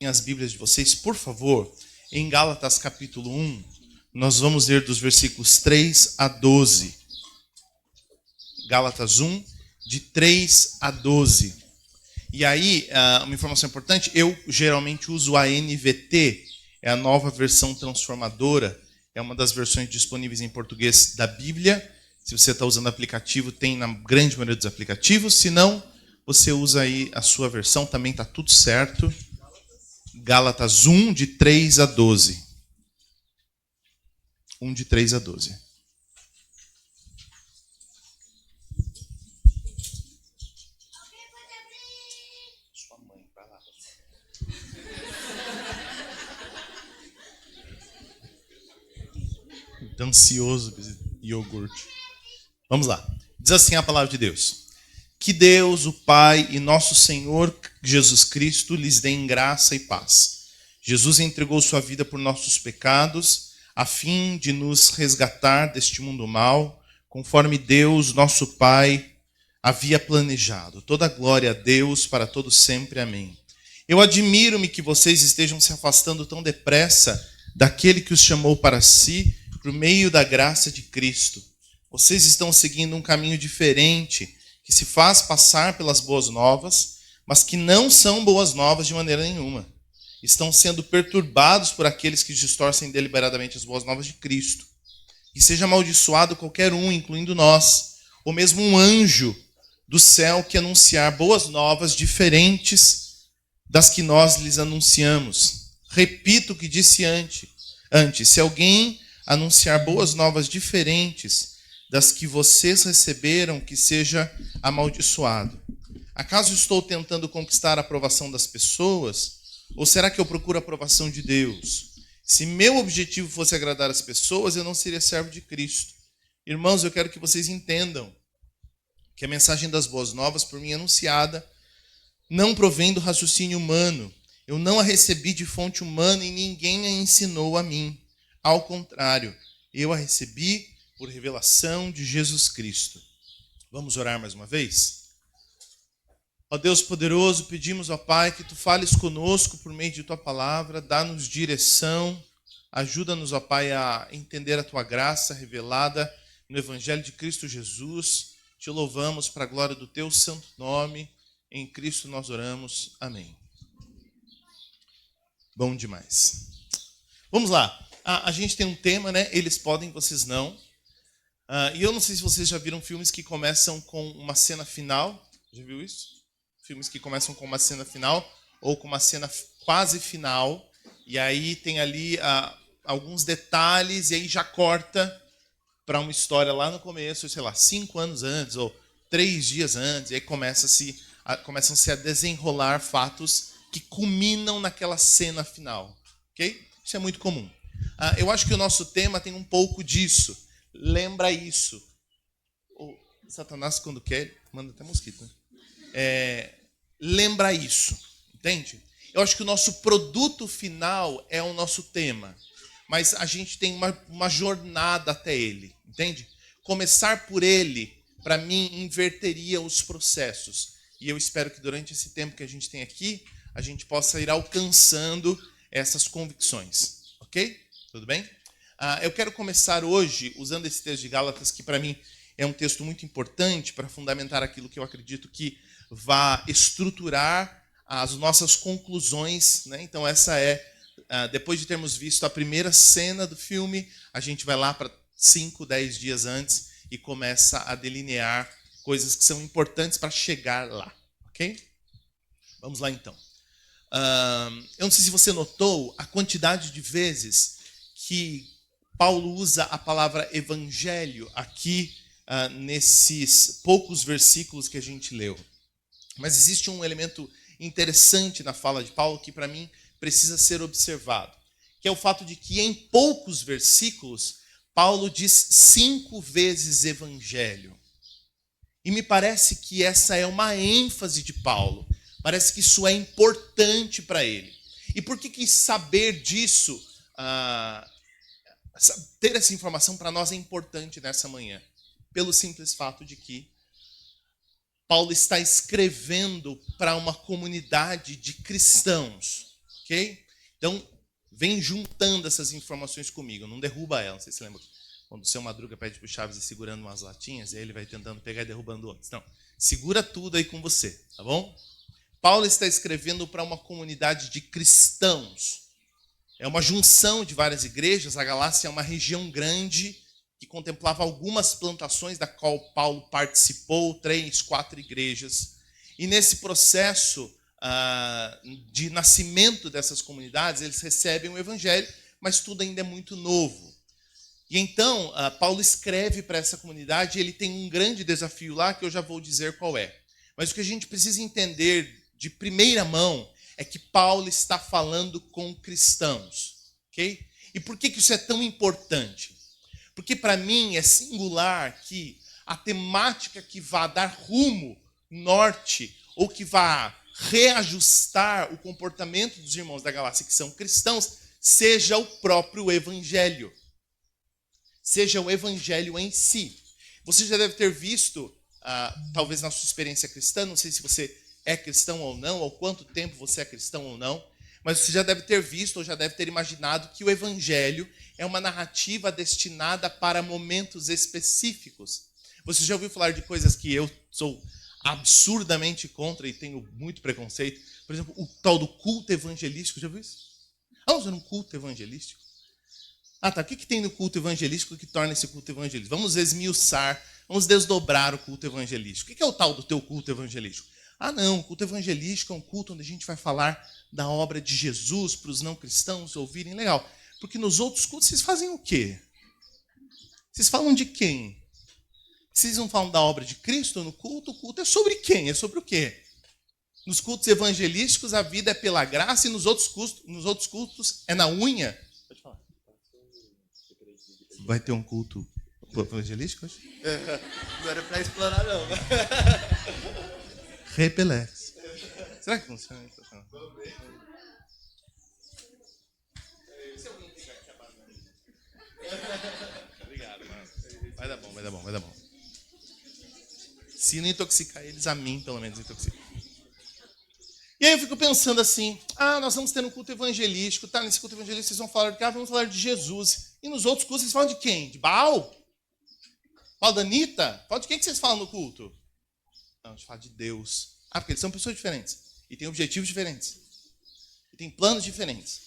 As Bíblias de vocês, por favor, em Gálatas capítulo 1, nós vamos ler dos versículos 3 a 12. Gálatas 1, de 3 a 12. E aí, uma informação importante, eu geralmente uso a NVT, é a nova versão transformadora, é uma das versões disponíveis em português da Bíblia. Se você está usando aplicativo, tem na grande maioria dos aplicativos, se não, você usa aí a sua versão, também está tudo certo. Gálatas 1, de 3 a 12. 1, de 3 a 12. Sua mãe, vai lá. Tô ansioso com esse iogurte. Vamos lá. Diz assim a palavra de Deus. Que Deus, o Pai e nosso Senhor Jesus Cristo lhes dê graça e paz. Jesus entregou sua vida por nossos pecados, a fim de nos resgatar deste mundo mau, conforme Deus, nosso Pai, havia planejado. Toda glória a Deus para todos sempre. Amém. Eu admiro-me que vocês estejam se afastando tão depressa daquele que os chamou para si, por meio da graça de Cristo. Vocês estão seguindo um caminho diferente, que se faz passar pelas boas novas, mas que não são boas novas de maneira nenhuma. Estão sendo perturbados por aqueles que distorcem deliberadamente as boas novas de Cristo. E seja amaldiçoado qualquer um, incluindo nós, ou mesmo um anjo do céu que anunciar boas novas diferentes das que nós lhes anunciamos. Repito o que disse antes. Se alguém anunciar boas novas diferentes das que vocês receberam, que seja amaldiçoado. Acaso estou tentando conquistar a aprovação das pessoas? Ou será que eu procuro a aprovação de Deus? Se meu objetivo fosse agradar as pessoas, eu não seria servo de Cristo. Irmãos, eu quero que vocês entendam que a mensagem das boas novas, por mim anunciada, não provém do raciocínio humano. Eu não a recebi de fonte humana e ninguém a ensinou a mim. Ao contrário, eu a recebi por revelação de Jesus Cristo. Vamos orar mais uma vez? Ó Deus poderoso, pedimos, ó Pai, que Tu fales conosco por meio de Tua palavra, dá-nos direção, ajuda-nos, ó Pai, a entender a Tua graça revelada no Evangelho de Cristo Jesus. Te louvamos para a glória do Teu santo nome. Em Cristo nós oramos. Amém. Bom demais. Vamos lá. A gente tem um tema, né? Eles podem, vocês não. E eu não sei se vocês já viram filmes que começam com uma cena final. Já viu isso? Filmes que começam com uma cena final ou com uma cena quase final. E aí tem ali alguns detalhes e aí já corta para uma história lá no começo, sei lá, 5 anos antes ou 3 dias antes. E aí começam-se a desenrolar fatos que culminam naquela cena final. Ok? Isso é muito comum. Eu acho que o nosso tema tem um pouco disso. Lembra isso. O Satanás, quando quer, manda até mosquito. Né? Lembra isso. Entende? Eu acho que o nosso produto final é o nosso tema. Mas a gente tem uma jornada até ele. Entende? Começar por ele, para mim, inverteria os processos. E eu espero que durante esse tempo que a gente tem aqui, a gente possa ir alcançando essas convicções. Ok? Tudo bem? Eu quero começar hoje usando esse texto de Gálatas, que para mim é um texto muito importante para fundamentar aquilo que eu acredito que vai estruturar as nossas conclusões. Né? Então essa depois de termos visto a primeira cena do filme, a gente vai lá para 5, 10 dias antes e começa a delinear coisas que são importantes para chegar lá. Ok? Vamos lá então. Eu não sei se você notou a quantidade de vezes que Paulo usa a palavra evangelho aqui nesses poucos versículos que a gente leu. Mas existe um elemento interessante na fala de Paulo que para mim precisa ser observado, que é o fato de que em poucos versículos Paulo diz 5 vezes evangelho. E me parece que essa é uma ênfase de Paulo. Parece que isso é importante para ele. E por que saber disso, ter essa informação para nós é importante nessa manhã? Pelo simples fato de que Paulo está escrevendo para uma comunidade de cristãos, ok? Então, vem juntando essas informações comigo, não derruba ela. Não sei se você lembra quando o seu Madruga pede para o Chaves ir segurando umas latinhas, e aí ele vai tentando pegar e derrubando outras. Não, segura tudo aí com você, tá bom? Paulo está escrevendo para uma comunidade de cristãos. É uma junção de várias igrejas. A Galácia é uma região grande que contemplava algumas plantações da qual Paulo participou, 3, 4 igrejas. E nesse processo de nascimento dessas comunidades, eles recebem o evangelho, mas tudo ainda é muito novo. E então, Paulo escreve para essa comunidade, e ele tem um grande desafio lá, que eu já vou dizer qual é. Mas o que a gente precisa entender de primeira mão é que Paulo está falando com cristãos. Okay? E por que isso é tão importante? Porque para mim é singular que a temática que vá dar rumo, norte, ou que vá reajustar o comportamento dos irmãos da Galácia que são cristãos, seja o próprio evangelho. Seja o evangelho em si. Você já deve ter visto, talvez na sua experiência cristã, não sei se você é cristão ou não, ou quanto tempo você é cristão ou não, mas você já deve ter visto ou já deve ter imaginado que o evangelho é uma narrativa destinada para momentos específicos. Você já ouviu falar de coisas que eu sou absurdamente contra e tenho muito preconceito? Por exemplo, o tal do culto evangelístico. Já viu isso? Vamos ver um culto evangelístico? Tá. O que tem no culto evangelístico que torna esse culto evangelístico? Vamos esmiuçar, vamos desdobrar o culto evangelístico. O que é o tal do teu culto evangelístico? Não, o culto evangelístico é um culto onde a gente vai falar da obra de Jesus para os não cristãos ouvirem. Legal. Porque nos outros cultos vocês fazem o quê? Vocês falam de quem? Vocês não falam da obra de Cristo no culto? O culto é sobre quem? É sobre o quê? Nos cultos evangelísticos a vida é pela graça e nos outros cultos é na unha. Pode falar. Vai ter um culto evangelístico hoje? Não era para explorar, não. Repelex. Será que funciona? Obrigado, mano. Vai dar bom. Se não intoxicar eles, a mim, pelo menos, intoxica. E aí eu fico pensando assim, nós vamos ter um culto evangelístico, tá? Nesse culto evangelístico vocês vão falar de vamos falar de Jesus. E nos outros cultos vocês falam de quem? De Baal? Falam da Anitta? Falam de quem que vocês falam no culto? Não, a gente fala de Deus. Porque eles são pessoas diferentes. E têm objetivos diferentes. E têm planos diferentes.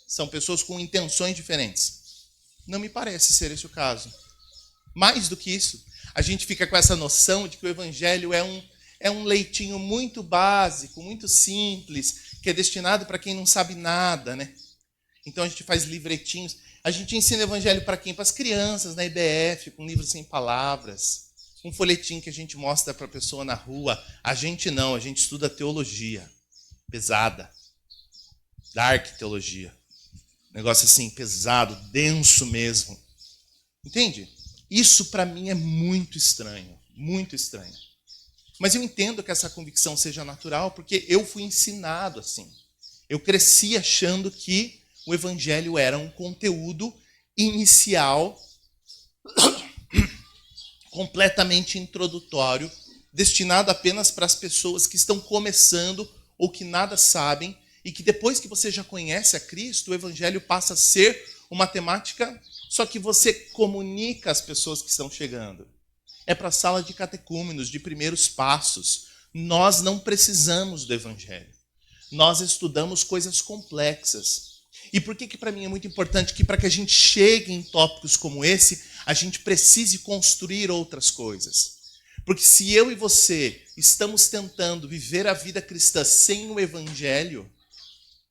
São pessoas com intenções diferentes. Não me parece ser esse o caso. Mais do que isso, a gente fica com essa noção de que o evangelho é um leitinho muito básico, muito simples, que é destinado para quem não sabe nada, né? Então a gente faz livretinhos. A gente ensina o evangelho para quem? Para as crianças, na IBF, com livros sem palavras. Um folhetim que a gente mostra para a pessoa na rua. A gente não, a gente estuda teologia. Pesada. Dark teologia. Negócio assim, pesado, denso mesmo. Entende? Isso para mim é muito estranho. Muito estranho. Mas eu entendo que essa convicção seja natural, porque eu fui ensinado assim. Eu cresci achando que o evangelho era um conteúdo inicial, completamente introdutório, destinado apenas para as pessoas que estão começando ou que nada sabem, e que depois que você já conhece a Cristo, o evangelho passa a ser uma temática, só que você comunica às pessoas que estão chegando. É para a sala de catecúmenos, de primeiros passos. Nós não precisamos do evangelho. Nós estudamos coisas complexas. E por que para mim é muito importante que para que a gente chegue em tópicos como esse, a gente precise construir outras coisas? Porque se eu e você estamos tentando viver a vida cristã sem o evangelho,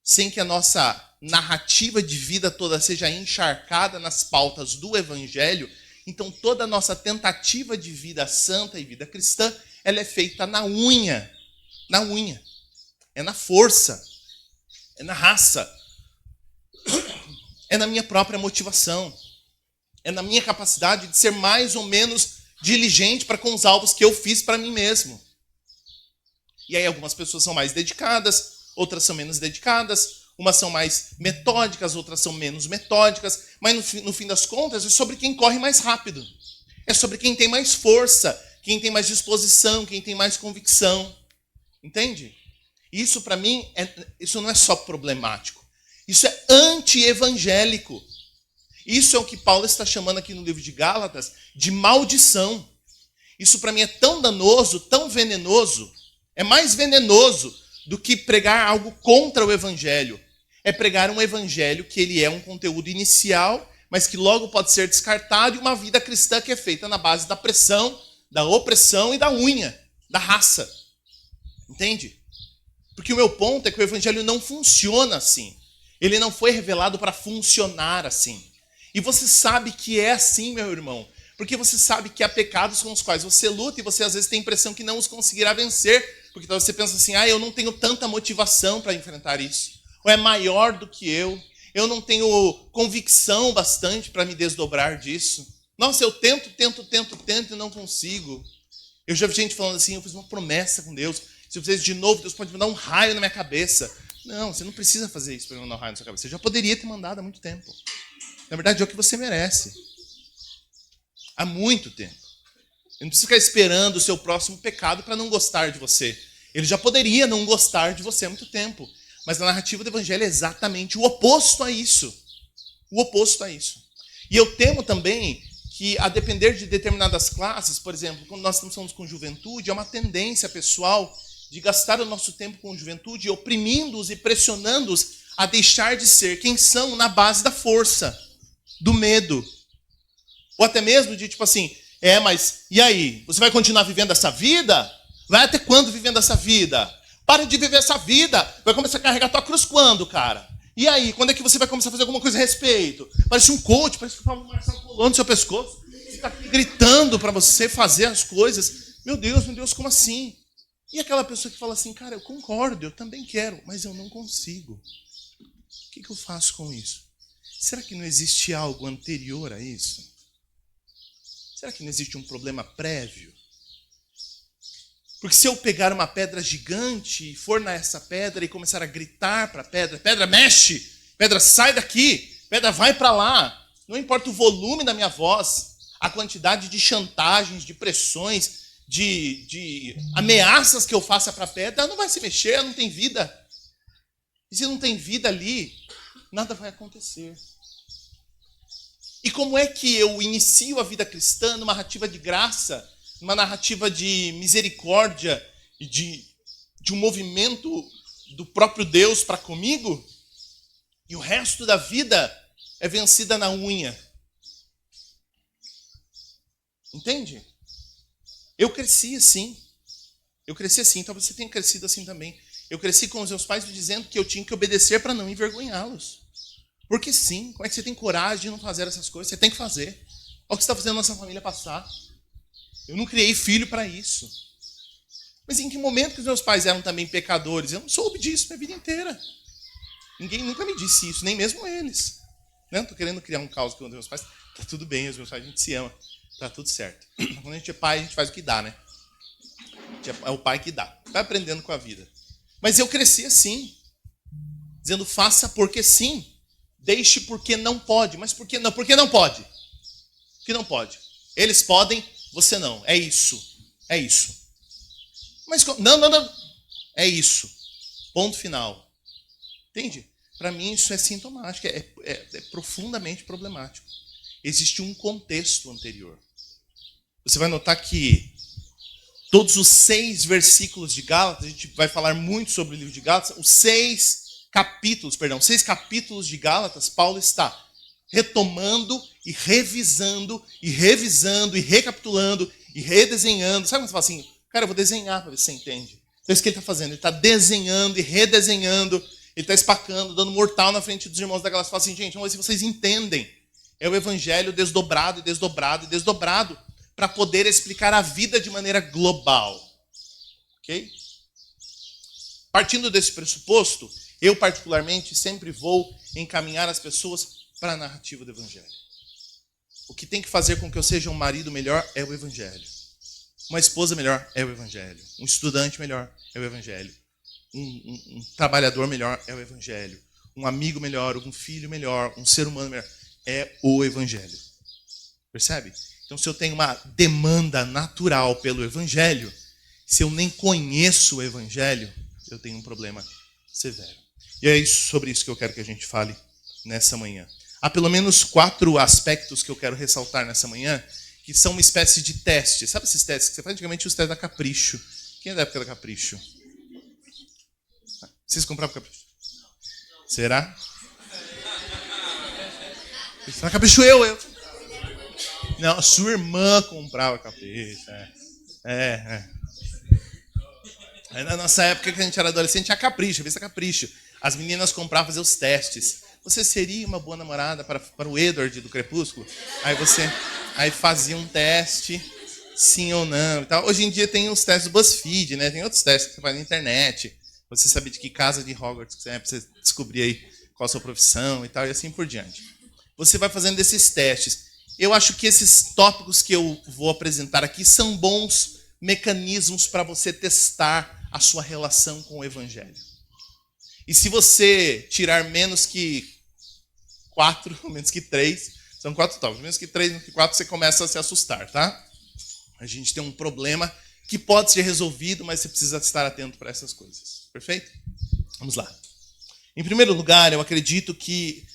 sem que a nossa narrativa de vida toda seja encharcada nas pautas do evangelho, então toda a nossa tentativa de vida santa e vida cristã, ela é feita na unha. Na unha. É na força. É na raça. É na minha própria motivação. É na minha capacidade de ser mais ou menos diligente para com os alvos que eu fiz para mim mesmo. E aí algumas pessoas são mais dedicadas, outras são menos dedicadas, umas são mais metódicas, outras são menos metódicas, mas no fim das contas é sobre quem corre mais rápido. É sobre quem tem mais força, quem tem mais disposição, quem tem mais convicção. Entende? Isso, para mim, isso não é só problemático. Isso é anti-evangélico. Isso é o que Paulo está chamando aqui no livro de Gálatas de maldição. Isso, para mim, é tão danoso, tão venenoso. É mais venenoso do que pregar algo contra o evangelho. É pregar um evangelho que ele é um conteúdo inicial, mas que logo pode ser descartado, e uma vida cristã que é feita na base da pressão, da opressão e da unha, da raça. Entende? Porque o meu ponto é que o evangelho não funciona assim. Ele não foi revelado para funcionar assim. E você sabe que é assim, meu irmão. Porque você sabe que há pecados com os quais você luta e você às vezes tem a impressão que não os conseguirá vencer. Porque talvez você pensa assim, eu não tenho tanta motivação para enfrentar isso. Ou é maior do que eu não tenho convicção bastante para me desdobrar disso. Nossa, eu tento e não consigo. Eu já vi gente falando assim, eu fiz uma promessa com Deus. Se eu fizer isso de novo, Deus pode mandar um raio na minha cabeça. Não, você não precisa fazer isso para mandar um raio na sua cabeça. Você já poderia ter mandado há muito tempo. Na verdade, é o que você merece. Há muito tempo. Ele não precisa ficar esperando o seu próximo pecado para não gostar de você. Ele já poderia não gostar de você há muito tempo. Mas a narrativa do evangelho é exatamente o oposto a isso. O oposto a isso. E eu temo também que, a depender de determinadas classes, por exemplo, quando nós estamos com juventude, é uma tendência pessoal de gastar o nosso tempo com juventude, oprimindo-os e pressionando-os a deixar de ser quem são na base da força, do medo. Ou até mesmo de tipo assim, mas e aí? Você vai continuar vivendo essa vida? Vai até quando vivendo essa vida? Para de viver essa vida. Vai começar a carregar tua cruz quando, cara? E aí? Quando é que você vai começar a fazer alguma coisa a respeito? Parece um coach, parece que o Paulo Marcelo colou no seu pescoço. Fica gritando para você fazer as coisas. Meu Deus, como assim? E aquela pessoa que fala assim, cara, eu concordo, eu também quero, mas eu não consigo. O que eu faço com isso? Será que não existe algo anterior a isso? Será que não existe um problema prévio? Porque se eu pegar uma pedra gigante e for nessa pedra e começar a gritar para a pedra, pedra mexe, pedra sai daqui, pedra vai para lá, não importa o volume da minha voz, a quantidade de chantagens, de pressões, de ameaças que eu faça para a pedra, ela não vai se mexer, ela não tem vida. E se não tem vida ali, nada vai acontecer. E como é que eu inicio a vida cristã numa narrativa de graça, numa narrativa de misericórdia e de um movimento do próprio Deus para comigo? E o resto da vida é vencida na unha. Entende? Eu cresci assim. Talvez você tenha crescido assim também. Eu cresci com os meus pais dizendo que eu tinha que obedecer para não envergonhá-los. Porque sim, como é que você tem coragem de não fazer essas coisas? Você tem que fazer. Olha o que você está fazendo na nossa família passar. Eu não criei filho para isso. Mas em que momento que os meus pais eram também pecadores? Eu não soube disso minha vida inteira. Ninguém nunca me disse isso, nem mesmo eles. Não estou querendo criar um caos com os meus pais. Tá tudo bem, os meus pais, a gente se ama. Tá tudo certo. Quando a gente é pai, a gente faz o que dá, né? É o pai que dá. Vai aprendendo com a vida. Mas eu cresci assim. Dizendo, faça porque sim. Deixe porque não pode. Mas por que não? Porque não pode. Porque não pode. Eles podem, você não. É isso. É isso. Mas não. É isso. Ponto final. Entende? Para mim isso é sintomático. É profundamente problemático. Existe um contexto anterior. Você vai notar que todos os 6 versículos de Gálatas, a gente vai falar muito sobre o livro de Gálatas, os 6 capítulos de Gálatas, Paulo está retomando e revisando, e recapitulando, e redesenhando. Sabe quando você fala assim, cara, eu vou desenhar para ver se você entende. Então é isso que ele está fazendo, ele está desenhando e redesenhando, ele está espacando, dando mortal na frente dos irmãos da Gálatas. Fala assim, gente, vamos ver se vocês entendem. É o evangelho desdobrado, para poder explicar a vida de maneira global. Ok? Partindo desse pressuposto, eu particularmente sempre vou encaminhar as pessoas para a narrativa do evangelho. O que tem que fazer com que eu seja um marido melhor é o evangelho. Uma esposa melhor é o evangelho. Um estudante melhor é o evangelho. Um trabalhador melhor é o evangelho. Um amigo melhor, um filho melhor, um ser humano melhor é o evangelho. Percebe? Então, se eu tenho uma demanda natural pelo evangelho, se eu nem conheço o evangelho, eu tenho um problema severo. E é sobre isso que eu quero que a gente fale nessa manhã. Há pelo menos 4 aspectos que eu quero ressaltar nessa manhã, que são uma espécie de teste. Sabe esses testes que você faz? Antigamente os testes da Capricho. Quem é da época da Capricho? Vocês compravam Capricho? Será? Na Capricho eu. Não, a sua irmã comprava Capricho. Aí na nossa época, que a gente era adolescente, tinha Capricho, revista Capricho. As meninas compravam fazer os testes. Você seria uma boa namorada para o Edward do Crepúsculo? Aí fazia um teste, sim ou não. E tal. Hoje em dia tem os testes do BuzzFeed, né? Tem outros testes que você faz na internet. Você saber de que casa de Hogwarts que você é, para você descobrir aí qual a sua profissão e tal, e assim por diante. Você vai fazendo esses testes. Eu acho que esses tópicos que eu vou apresentar aqui são bons mecanismos para você testar a sua relação com o Evangelho. E se você tirar menos que 4, menos que 3, são 4 tópicos, menos que 3, menos que 4, você começa a se assustar, tá? A gente tem um problema que pode ser resolvido, mas você precisa estar atento para essas coisas. Perfeito? Vamos lá. Em primeiro lugar, eu acredito que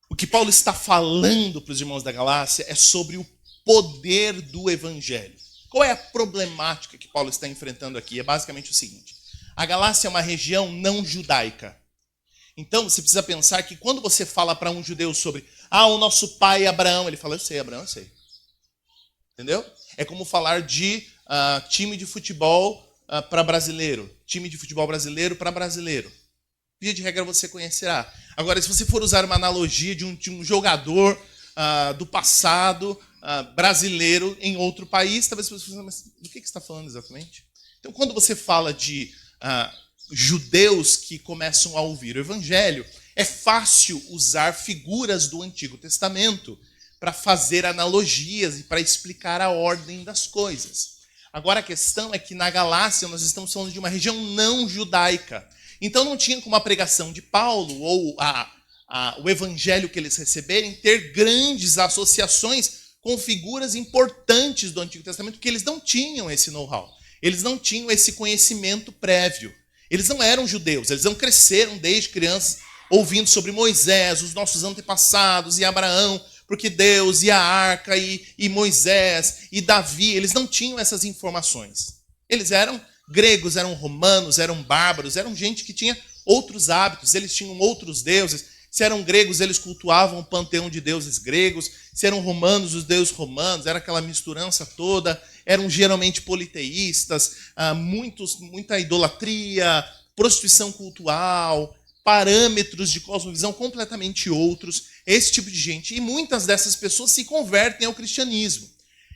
o que Paulo está falando para os irmãos da Galácia é sobre o poder do Evangelho. Qual é a problemática que Paulo está enfrentando aqui? É basicamente o seguinte. A Galácia é uma região não judaica. Então, você precisa pensar que quando você fala para um judeu sobre o nosso pai Abraão, ele fala, eu sei, Abraão, eu sei. Entendeu? É como falar de time de futebol para brasileiro, time de futebol brasileiro para brasileiro. Via de regra você conhecerá. Agora, se você for usar uma analogia de um jogador do passado brasileiro em outro país, talvez você pense, mas do que você está falando exatamente? Então, quando você fala de judeus que começam a ouvir o Evangelho, é fácil usar figuras do Antigo Testamento para fazer analogias e para explicar a ordem das coisas. Agora, a questão é que na Galácia nós estamos falando de uma região não judaica. Então não tinha como a pregação de Paulo ou o evangelho que eles receberem ter grandes associações com figuras importantes do Antigo Testamento, porque eles não tinham esse know-how. Eles não tinham esse conhecimento prévio. Eles não eram judeus, eles não cresceram desde crianças ouvindo sobre Moisés, os nossos antepassados e Abraão, porque Deus e a arca e Moisés e Davi, eles não tinham essas informações. Eles eram gregos, eram romanos, eram bárbaros, eram gente que tinha outros hábitos, eles tinham outros deuses. Se eram gregos, eles cultuavam o panteão de deuses gregos. Se eram romanos, os deuses romanos. Era aquela misturança toda. Eram geralmente politeístas, muita idolatria, prostituição cultural, parâmetros de cosmovisão completamente outros. Esse tipo de gente. E muitas dessas pessoas se convertem ao cristianismo.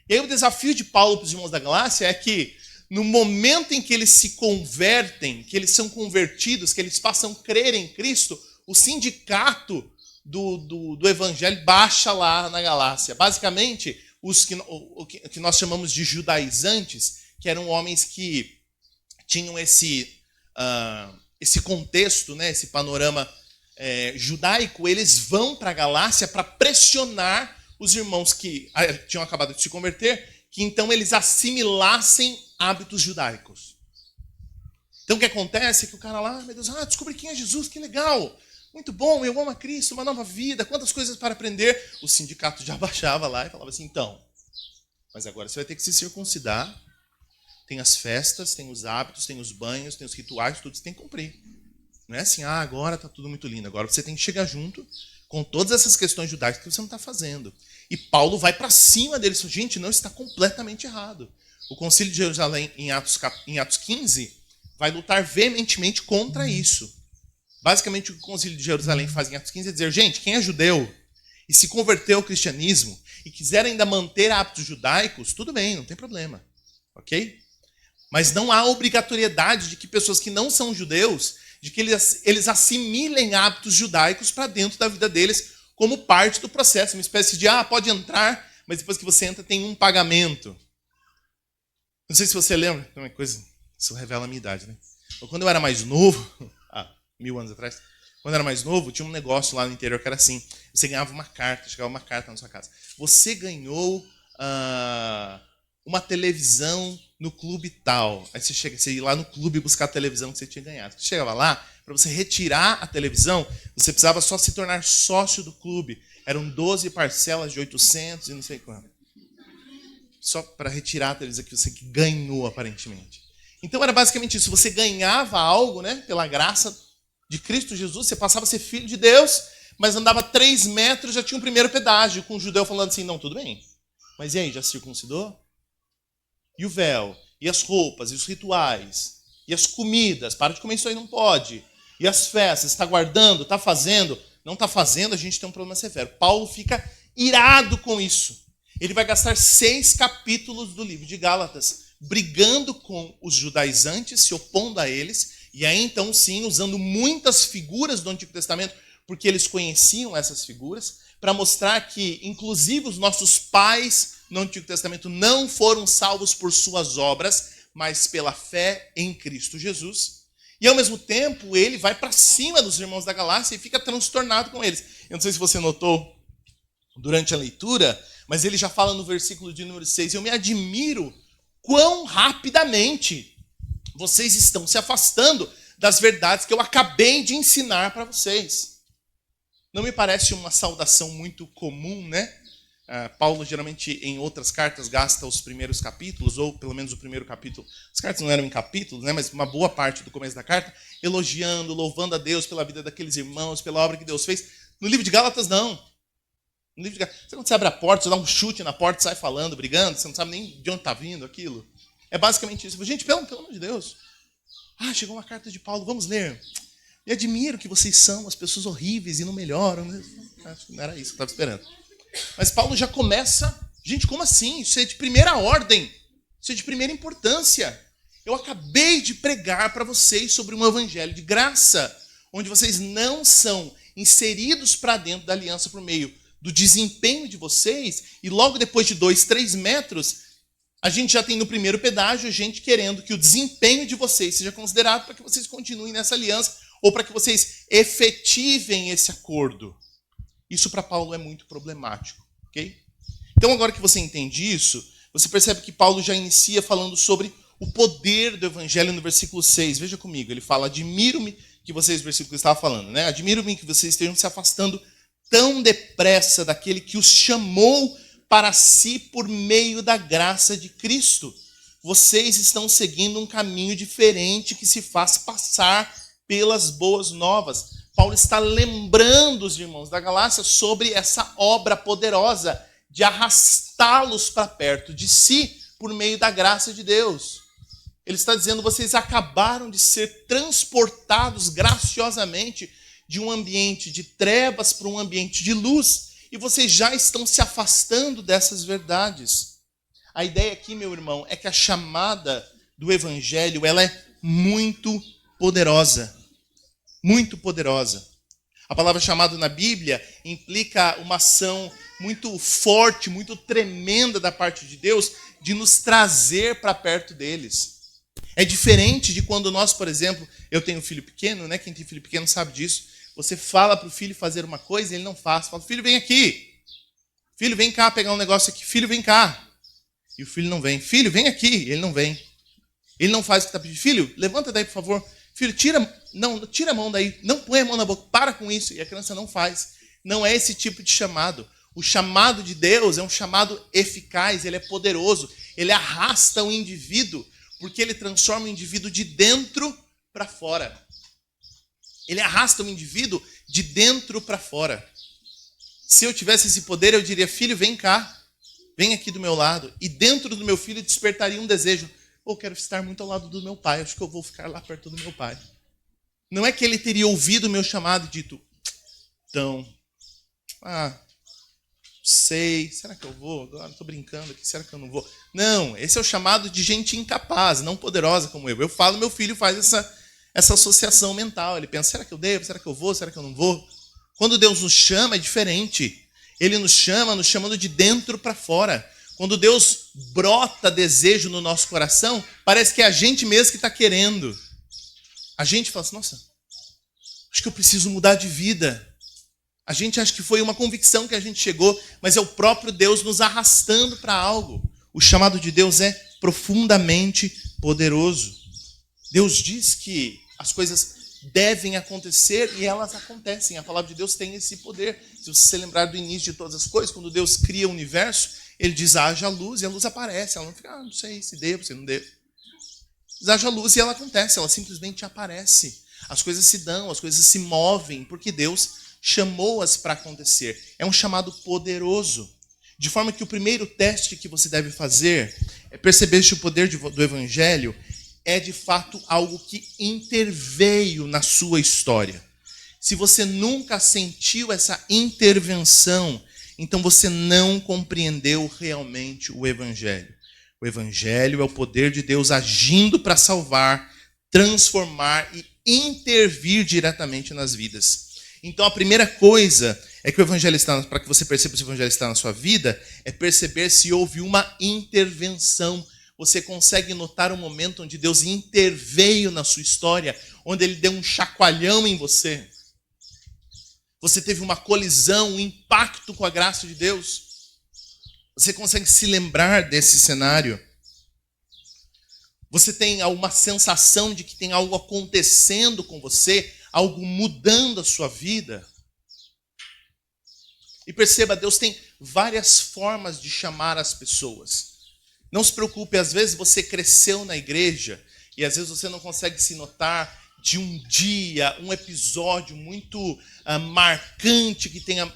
E aí o desafio de Paulo para os irmãos da Galácia é que no momento em que eles se convertem, que eles são convertidos, que eles passam a crer em Cristo, o sindicato do evangelho baixa lá na Galácia. Basicamente, o que nós chamamos de judaizantes, que eram homens que tinham esse contexto, né, esse panorama judaico, eles vão para a Galácia para pressionar os irmãos que tinham acabado de se converter, que então eles assimilassem hábitos judaicos. Então o que acontece é que o cara lá, meu Deus, descobri quem é Jesus, que legal, muito bom, eu amo a Cristo, uma nova vida, quantas coisas para aprender. O sindicato já baixava lá e falava assim, então, mas agora você vai ter que se circuncidar, tem as festas, tem os hábitos, tem os banhos, tem os rituais, tudo você tem que cumprir. Não é assim, agora está tudo muito lindo, agora você tem que chegar junto com todas essas questões judaicas que você não está fazendo. E Paulo vai para cima deles, gente, não, está completamente errado. O Concílio de Jerusalém, em Atos 15, vai lutar veementemente contra isso. Basicamente, o que o Concílio de Jerusalém faz em Atos 15 é dizer, gente, quem é judeu e se converteu ao cristianismo e quiser ainda manter hábitos judaicos, tudo bem, não tem problema. Ok? Mas não há obrigatoriedade de que pessoas que não são judeus, de que eles assimilem hábitos judaicos para dentro da vida deles como parte do processo. Uma espécie de, pode entrar, mas depois que você entra tem um pagamento. Não sei se você lembra, uma coisa, isso revela a minha idade, né? Quando eu era mais novo, 1000 anos atrás, quando eu era mais novo, tinha um negócio lá no interior que era assim, você ganhava uma carta, chegava uma carta na sua casa. Você ganhou uma televisão no clube tal. Aí você ia lá no clube buscar a televisão que você tinha ganhado. Você chegava lá, para você retirar a televisão, você precisava só se tornar sócio do clube. Eram 12 parcelas de 800 e não sei quanto. Só para retirar a televisão que você ganhou, aparentemente. Então era basicamente isso. Você ganhava algo, né, pela graça de Cristo Jesus, você passava a ser filho de Deus, mas andava 3 metros, já tinha um primeiro pedágio, com um judeu falando assim, não, tudo bem. Mas e aí, já circuncidou? E o véu? E as roupas? E os rituais? E as comidas? Para de comer isso aí, não pode. E as festas? Está guardando? Está fazendo? Não está fazendo, a gente tem um problema severo. Paulo fica irado com isso. Ele vai gastar 6 capítulos do livro de Gálatas brigando com os judaizantes, se opondo a eles, e aí então sim, usando muitas figuras do Antigo Testamento, porque eles conheciam essas figuras, para mostrar que, inclusive, os nossos pais no Antigo Testamento não foram salvos por suas obras, mas pela fé em Cristo Jesus. E, ao mesmo tempo, ele vai para cima dos irmãos da Galácia e fica transtornado com eles. Eu não sei se você notou durante a leitura, mas ele já fala no versículo de número 6, eu me admiro quão rapidamente vocês estão se afastando das verdades que eu acabei de ensinar para vocês. Não me parece uma saudação muito comum, né? Paulo, geralmente, em outras cartas, gasta os primeiros capítulos, ou pelo menos o primeiro capítulo. As cartas não eram em capítulos, né? Mas uma boa parte do começo da carta, elogiando, louvando a Deus pela vida daqueles irmãos, pela obra que Deus fez. No livro de Gálatas, não. No livro de Gálatas, quando você abre a porta, você dá um chute na porta e sai falando, brigando, você não sabe nem de onde está vindo aquilo. É basicamente isso. Gente, pelo amor de Deus. Chegou uma carta de Paulo, vamos ler. E admiro que vocês são as pessoas horríveis e não melhoram. Acho que não era isso que eu estava esperando. Mas Paulo já começa, gente, como assim? Isso é de primeira ordem, isso é de primeira importância. Eu acabei de pregar para vocês sobre um evangelho de graça, onde vocês não são inseridos para dentro da aliança por meio do desempenho de vocês, e logo depois de 2, 3 metros, a gente já tem no primeiro pedágio gente querendo que o desempenho de vocês seja considerado para que vocês continuem nessa aliança, ou para que vocês efetivem esse acordo. Isso para Paulo é muito problemático, ok? Então agora que você entende isso, você percebe que Paulo já inicia falando sobre o poder do evangelho no versículo 6. Veja comigo, ele fala, admiro-me que vocês, o versículo que estava falando, né? Admiro-me que vocês estejam se afastando tão depressa daquele que os chamou para si por meio da graça de Cristo. Vocês estão seguindo um caminho diferente que se faz passar pelas boas novas. Paulo está lembrando os irmãos da Galácia sobre essa obra poderosa de arrastá-los para perto de si por meio da graça de Deus. Ele está dizendo, vocês acabaram de ser transportados graciosamente de um ambiente de trevas para um ambiente de luz, e vocês já estão se afastando dessas verdades. A ideia aqui, meu irmão, é que a chamada do evangelho, ela é muito poderosa. Muito poderosa. A palavra chamado na Bíblia implica uma ação muito forte, muito tremenda da parte de Deus de nos trazer para perto deles. É diferente de quando nós, por exemplo, eu tenho um filho pequeno, né? Quem tem filho pequeno sabe disso. Você fala para o filho fazer uma coisa e ele não faz. Fala, filho, vem aqui. Filho, vem cá pegar um negócio aqui. Filho, vem cá. E o filho não vem. Filho, vem aqui. E ele não vem. Ele não faz o que está pedindo. Filho, levanta daí, por favor. Filho, tira a mão daí, não põe a mão na boca, para com isso. E a criança não faz. Não é esse tipo de chamado. O chamado de Deus é um chamado eficaz, ele é poderoso. Ele arrasta o indivíduo, porque ele transforma o indivíduo de dentro para fora. Ele arrasta o indivíduo de dentro para fora. Se eu tivesse esse poder, eu diria, filho, vem cá. Vem aqui do meu lado. E dentro do meu filho despertaria um desejo. Eu quero estar muito ao lado do meu pai, acho que eu vou ficar lá perto do meu pai. Não é que ele teria ouvido o meu chamado e dito, então, sei, será que eu vou? Agora estou brincando aqui, será que eu não vou? Não, esse é o chamado de gente incapaz, não poderosa como eu. Eu falo, meu filho faz essa associação mental, ele pensa, será que eu devo, será que eu vou, será que eu não vou? Quando Deus nos chama é diferente, ele nos chamando de dentro para fora. Quando Deus brota desejo no nosso coração, parece que é a gente mesmo que está querendo. A gente fala assim, nossa, acho que eu preciso mudar de vida. A gente acha que foi uma convicção que a gente chegou, mas é o próprio Deus nos arrastando para algo. O chamado de Deus é profundamente poderoso. Deus diz que as coisas devem acontecer e elas acontecem. A palavra de Deus tem esse poder. Se você se lembrar do início de todas as coisas, quando Deus cria o universo, ele diz, haja luz, e a luz aparece. Ela não fica, não sei se devo, se não devo. Diz, haja luz, e ela acontece, ela simplesmente aparece. As coisas se dão, as coisas se movem, porque Deus chamou-as para acontecer. É um chamado poderoso. De forma que o primeiro teste que você deve fazer é perceber se o poder do Evangelho é de fato algo que interveio na sua história. Se você nunca sentiu essa intervenção, então você não compreendeu realmente o Evangelho. O Evangelho é o poder de Deus agindo para salvar, transformar e intervir diretamente nas vidas. Então a primeira coisa é que o Evangelho está, para que você perceba se o Evangelho está na sua vida, é perceber se houve uma intervenção. Você consegue notar o momento onde Deus interveio na sua história, onde Ele deu um chacoalhão em você. Você teve uma colisão, um impacto com a graça de Deus. Você consegue se lembrar desse cenário? Você tem uma sensação de que tem algo acontecendo com você, algo mudando a sua vida? E perceba, Deus tem várias formas de chamar as pessoas. Não se preocupe, às vezes você cresceu na igreja e às vezes você não consegue se notar de um dia, um episódio muito marcante que tenha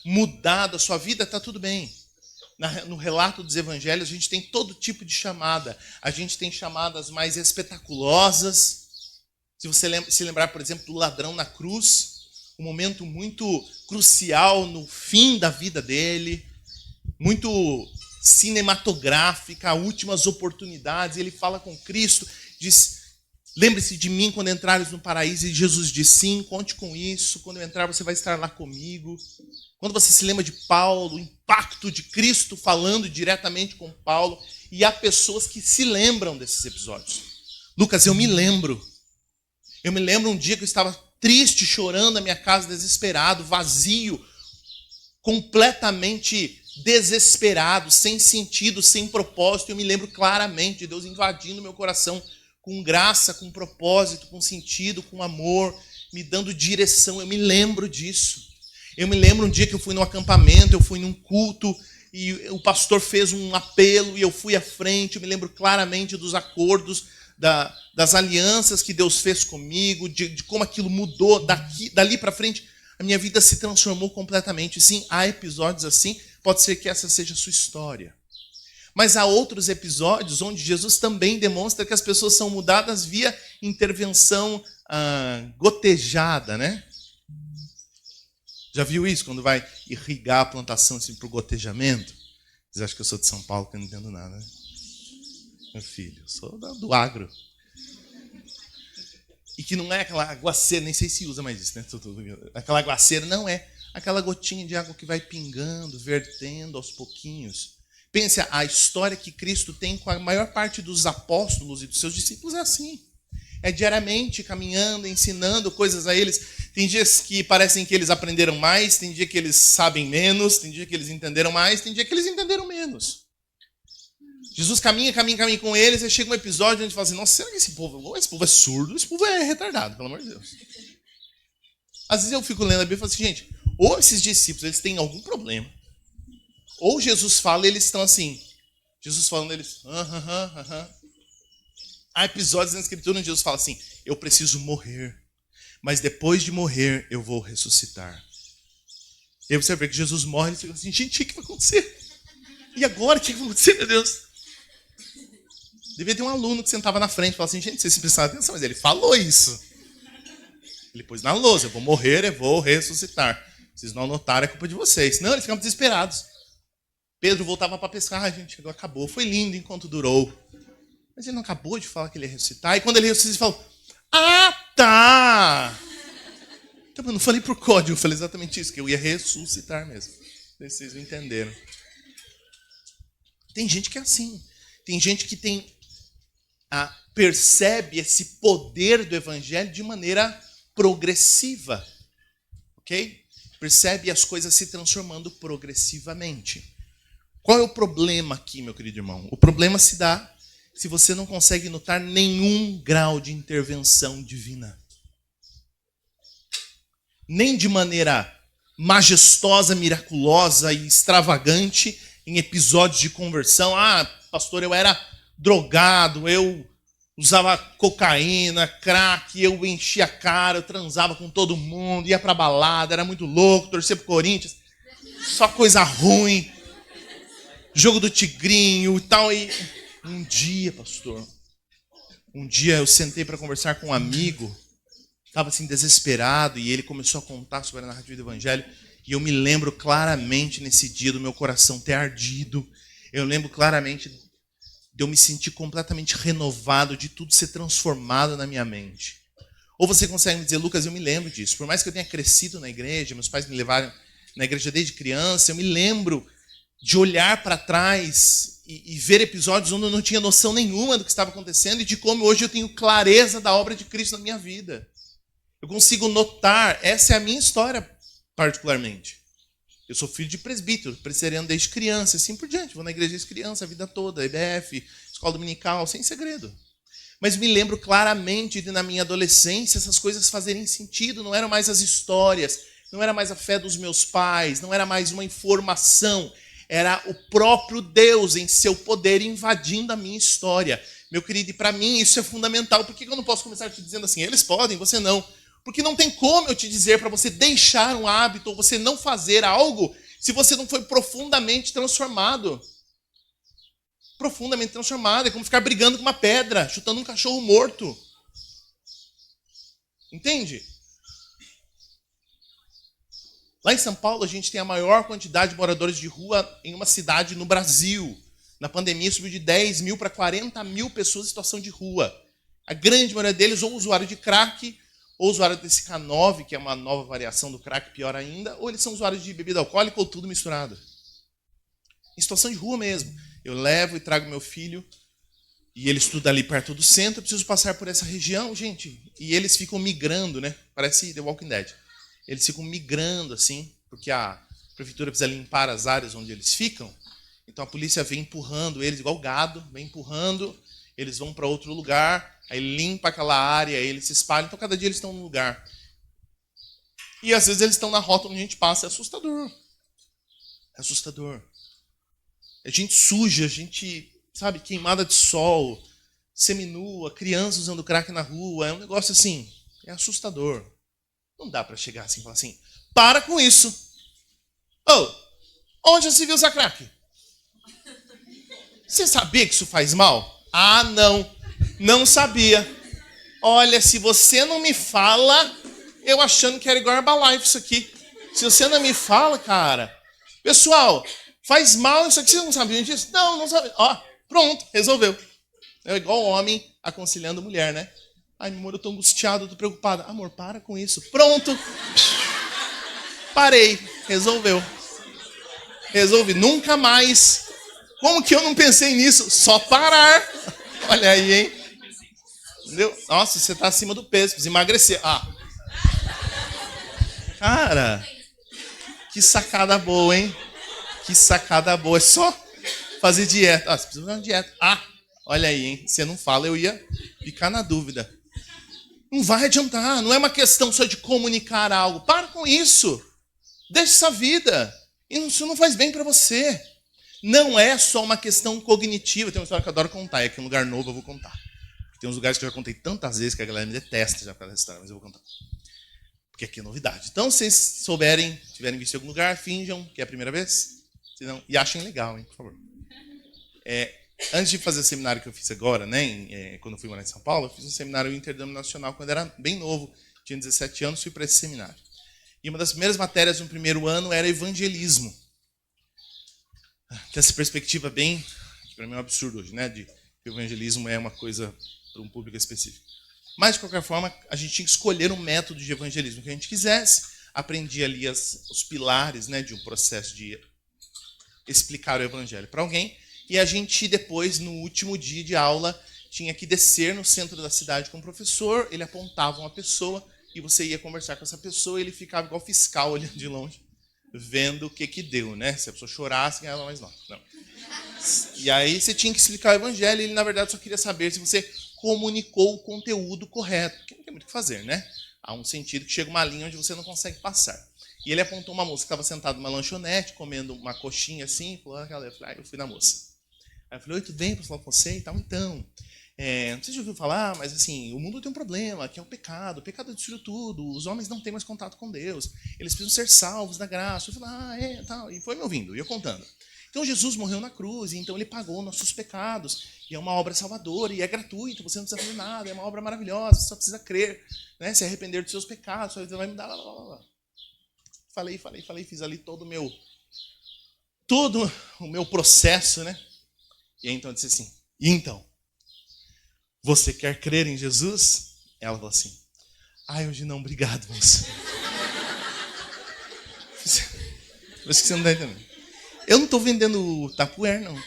mudado a sua vida, está tudo bem. No relato dos evangelhos, a gente tem todo tipo de chamada. A gente tem chamadas mais espetaculosas. Se você se lembrar, por exemplo, do ladrão na cruz, um momento muito crucial no fim da vida dele, muito cinematográfica, últimas oportunidades. Ele fala com Cristo, diz, lembre-se de mim quando entrares no paraíso. E Jesus diz, sim, conte com isso. Quando eu entrar, você vai estar lá comigo. Quando você se lembra de Paulo, o impacto de Cristo falando diretamente com Paulo, e há pessoas que se lembram desses episódios. Lucas, eu me lembro um dia que eu estava triste, chorando na minha casa, desesperado, vazio, completamente desesperado, sem sentido, sem propósito. Eu me lembro claramente de Deus invadindo meu coração com graça, com propósito, com sentido, com amor, me dando direção. Eu me lembro disso. Eu me lembro um dia que eu fui num acampamento, eu fui num culto, e o pastor fez um apelo e eu fui à frente. Eu me lembro claramente dos acordos, das alianças que Deus fez comigo, de como aquilo mudou. Dali para frente, a minha vida se transformou completamente. Sim, há episódios assim, pode ser que essa seja a sua história. Mas há outros episódios onde Jesus também demonstra que as pessoas são mudadas via intervenção gotejada, né? Já viu isso? Quando vai irrigar a plantação assim, para o gotejamento? Vocês acham que eu sou de São Paulo, que eu não entendo nada, né? Meu filho, eu sou do agro. E que não é aquela aguaceira, nem sei se usa mais isso, né? Aquela aguaceira não é aquela gotinha de água que vai pingando, vertendo aos pouquinhos. Pense, a história que Cristo tem com a maior parte dos apóstolos e dos seus discípulos é assim. É diariamente caminhando, ensinando coisas a eles. Tem dias que parecem que eles aprenderam mais, tem dia que eles sabem menos, tem dia que eles entenderam mais, tem dia que eles entenderam menos. Jesus caminha com eles, e chega um episódio onde fala assim, nossa, será que esse povo é surdo, esse povo é retardado, pelo amor de Deus. Às vezes eu fico lendo a Bíblia e falo assim, gente, ou esses discípulos eles têm algum problema, ou Jesus fala e eles estão assim, Jesus falando, eles, Há episódios na Escritura onde Jesus fala assim, eu preciso morrer, mas depois de morrer eu vou ressuscitar. E aí você vê que Jesus morre e fica assim, gente, o que vai acontecer? E agora, o que vai acontecer, meu Deus? Devia ter um aluno que sentava na frente e falava assim, gente, vocês prestaram atenção, mas ele falou isso. Ele pôs na lousa, eu vou morrer, eu vou ressuscitar. Vocês não anotaram, é culpa de vocês. Não, eles ficavam desesperados. Pedro voltava para pescar, gente, chegou, acabou. Foi lindo enquanto durou. Mas ele não acabou de falar que ele ia ressuscitar. E quando ele ressuscitou, ele falou, tá! Então eu não falei por código, eu falei exatamente isso, que eu ia ressuscitar mesmo. Vocês não entenderam. Tem gente que é assim. Tem gente que percebe esse poder do evangelho de maneira progressiva. Ok? Percebe as coisas se transformando progressivamente. Qual é o problema aqui, meu querido irmão? O problema se dá se você não consegue notar nenhum grau de intervenção divina. Nem de maneira majestosa, miraculosa e extravagante em episódios de conversão. Ah, pastor, eu era drogado, eu usava cocaína, crack, eu enchia a cara, eu transava com todo mundo, ia pra balada, era muito louco, torcia pro Corinthians. Só coisa ruim. Jogo do tigrinho e tal. E um dia, pastor, eu sentei para conversar com um amigo, estava assim desesperado, e ele começou a contar sobre a narrativa do evangelho, e eu me lembro claramente nesse dia do meu coração ter ardido. Eu lembro claramente de eu me sentir completamente renovado, de tudo ser transformado na minha mente. Ou você consegue me dizer, Lucas, eu me lembro disso. Por mais que eu tenha crescido na igreja, meus pais me levaram na igreja desde criança, eu me lembro de olhar para trás e ver episódios onde eu não tinha noção nenhuma do que estava acontecendo e de como hoje eu tenho clareza da obra de Cristo na minha vida. Eu consigo notar, essa é a minha história particularmente. Eu sou filho de presbítero, presbiteriano desde criança, assim por diante. Vou na igreja desde criança, a vida toda, EBF, escola dominical, sem segredo. Mas me lembro claramente de, na minha adolescência, essas coisas fazerem sentido. Não eram mais as histórias, não era mais a fé dos meus pais, não era mais uma informação. Era o próprio Deus em seu poder invadindo a minha história. Meu querido, e para mim isso é fundamental. Por que eu não posso começar te dizendo assim, eles podem, você não? Porque não tem como eu te dizer para você deixar um hábito ou você não fazer algo se você não foi profundamente transformado. Profundamente transformado. É como ficar brigando com uma pedra, chutando um cachorro morto. Entende? Lá em São Paulo, a gente tem a maior quantidade de moradores de rua em uma cidade no Brasil. Na pandemia, subiu de 10 mil para 40 mil pessoas em situação de rua. A grande maioria deles, ou usuário de crack, ou usuário desse K9, que é uma nova variação do crack, pior ainda, ou eles são usuários de bebida alcoólica ou tudo misturado. Em situação de rua mesmo. Eu levo e trago meu filho, e ele estuda ali perto do centro, eu preciso passar por essa região, gente. E eles ficam migrando, né? Parece The Walking Dead. Eles ficam migrando, assim, porque a prefeitura precisa limpar as áreas onde eles ficam. Então a polícia vem empurrando eles, igual gado, vem empurrando, eles vão para outro lugar, aí limpa aquela área, aí eles se espalham. Então cada dia eles estão num lugar. E às vezes eles estão na rota onde a gente passa. É assustador. É assustador. A gente suja, a gente, sabe, queimada de sol, seminua, criança usando crack na rua. É um negócio assim, é assustador. Não dá para chegar assim e falar assim, para com isso. Onde já se viu usar crack? Você sabia que isso faz mal? Ah, não sabia. Olha, se você não me fala, eu achando que era igual Herbalife isso aqui. Se você não me fala, cara, pessoal, faz mal isso aqui, vocês não sabiam disso? Não sabia. Ó, pronto, resolveu. É igual homem aconselhando mulher, né? Ai, meu amor, eu tô angustiado, eu tô preocupado. Amor, para com isso. Pronto. Parei. Resolveu. Resolvi. Nunca mais. Como que eu não pensei nisso? Só parar. Olha aí, hein? Entendeu? Nossa, você tá acima do peso. Precisa emagrecer. Ah. Cara, que sacada boa, hein? Que sacada boa. É só fazer dieta. Ah, você precisa fazer uma dieta. Ah, olha aí, hein? Você não fala, eu ia ficar na dúvida. Não vai adiantar, não é uma questão só de comunicar algo. Para com isso. Deixa essa vida. Isso não faz bem para você. Não é só uma questão cognitiva. Tem uma história que eu adoro contar, e aqui em um lugar novo eu vou contar. Tem uns lugares que eu já contei tantas vezes que a galera me detesta já por causa dessa história, mas eu vou contar. Porque aqui é novidade. Então, se vocês souberem, tiverem visto em algum lugar, finjam que é a primeira vez. Senão, e achem legal, hein, por favor. Antes de fazer o seminário que eu fiz agora, né, quando eu fui morar em São Paulo, eu fiz um seminário interdenominacional quando eu era bem novo, tinha 17 anos, fui para esse seminário. E uma das primeiras matérias no primeiro ano era evangelismo. Tem essa perspectiva bem, que para mim é um absurdo hoje, né, de que o evangelismo é uma coisa para um público específico. Mas, de qualquer forma, a gente tinha que escolher um método de evangelismo que a gente quisesse. Aprendi ali os pilares, né, de um processo de explicar o evangelho para alguém. E a gente, depois, no último dia de aula, tinha que descer no centro da cidade com o professor, ele apontava uma pessoa e você ia conversar com essa pessoa e ele ficava igual fiscal olhando de longe, vendo o que deu, né? Se a pessoa chorasse, ganhava mais nota. Não. E aí você tinha que explicar o evangelho e ele, na verdade, só queria saber se você comunicou o conteúdo correto. Porque não tem muito o que fazer, né? Há um sentido que chega uma linha onde você não consegue passar. E ele apontou uma moça que estava sentada numa lanchonete, comendo uma coxinha assim, falou, eu falei, eu fui na moça. Aí eu falei, oi, tudo bem? Posso falar com você e tal? Então, não sei se já ouviu falar, mas assim, o mundo tem um problema, que é o pecado destruiu tudo, os homens não têm mais contato com Deus, eles precisam ser salvos da graça. Eu falei, tal, e foi me ouvindo, e eu contando. Então Jesus morreu na cruz, e então ele pagou nossos pecados, e é uma obra salvadora, e é gratuito, você não precisa fazer nada, é uma obra maravilhosa, você só precisa crer, né, se arrepender dos seus pecados, sua vida vai mudar, Falei, fiz ali todo o meu processo, né? E aí, então eu disse assim, e então? Você quer crer em Jesus? Ela falou assim, hoje não, obrigado, moça. Por isso que você não está entendendo. Eu não estou vendendo tapuer, não. Não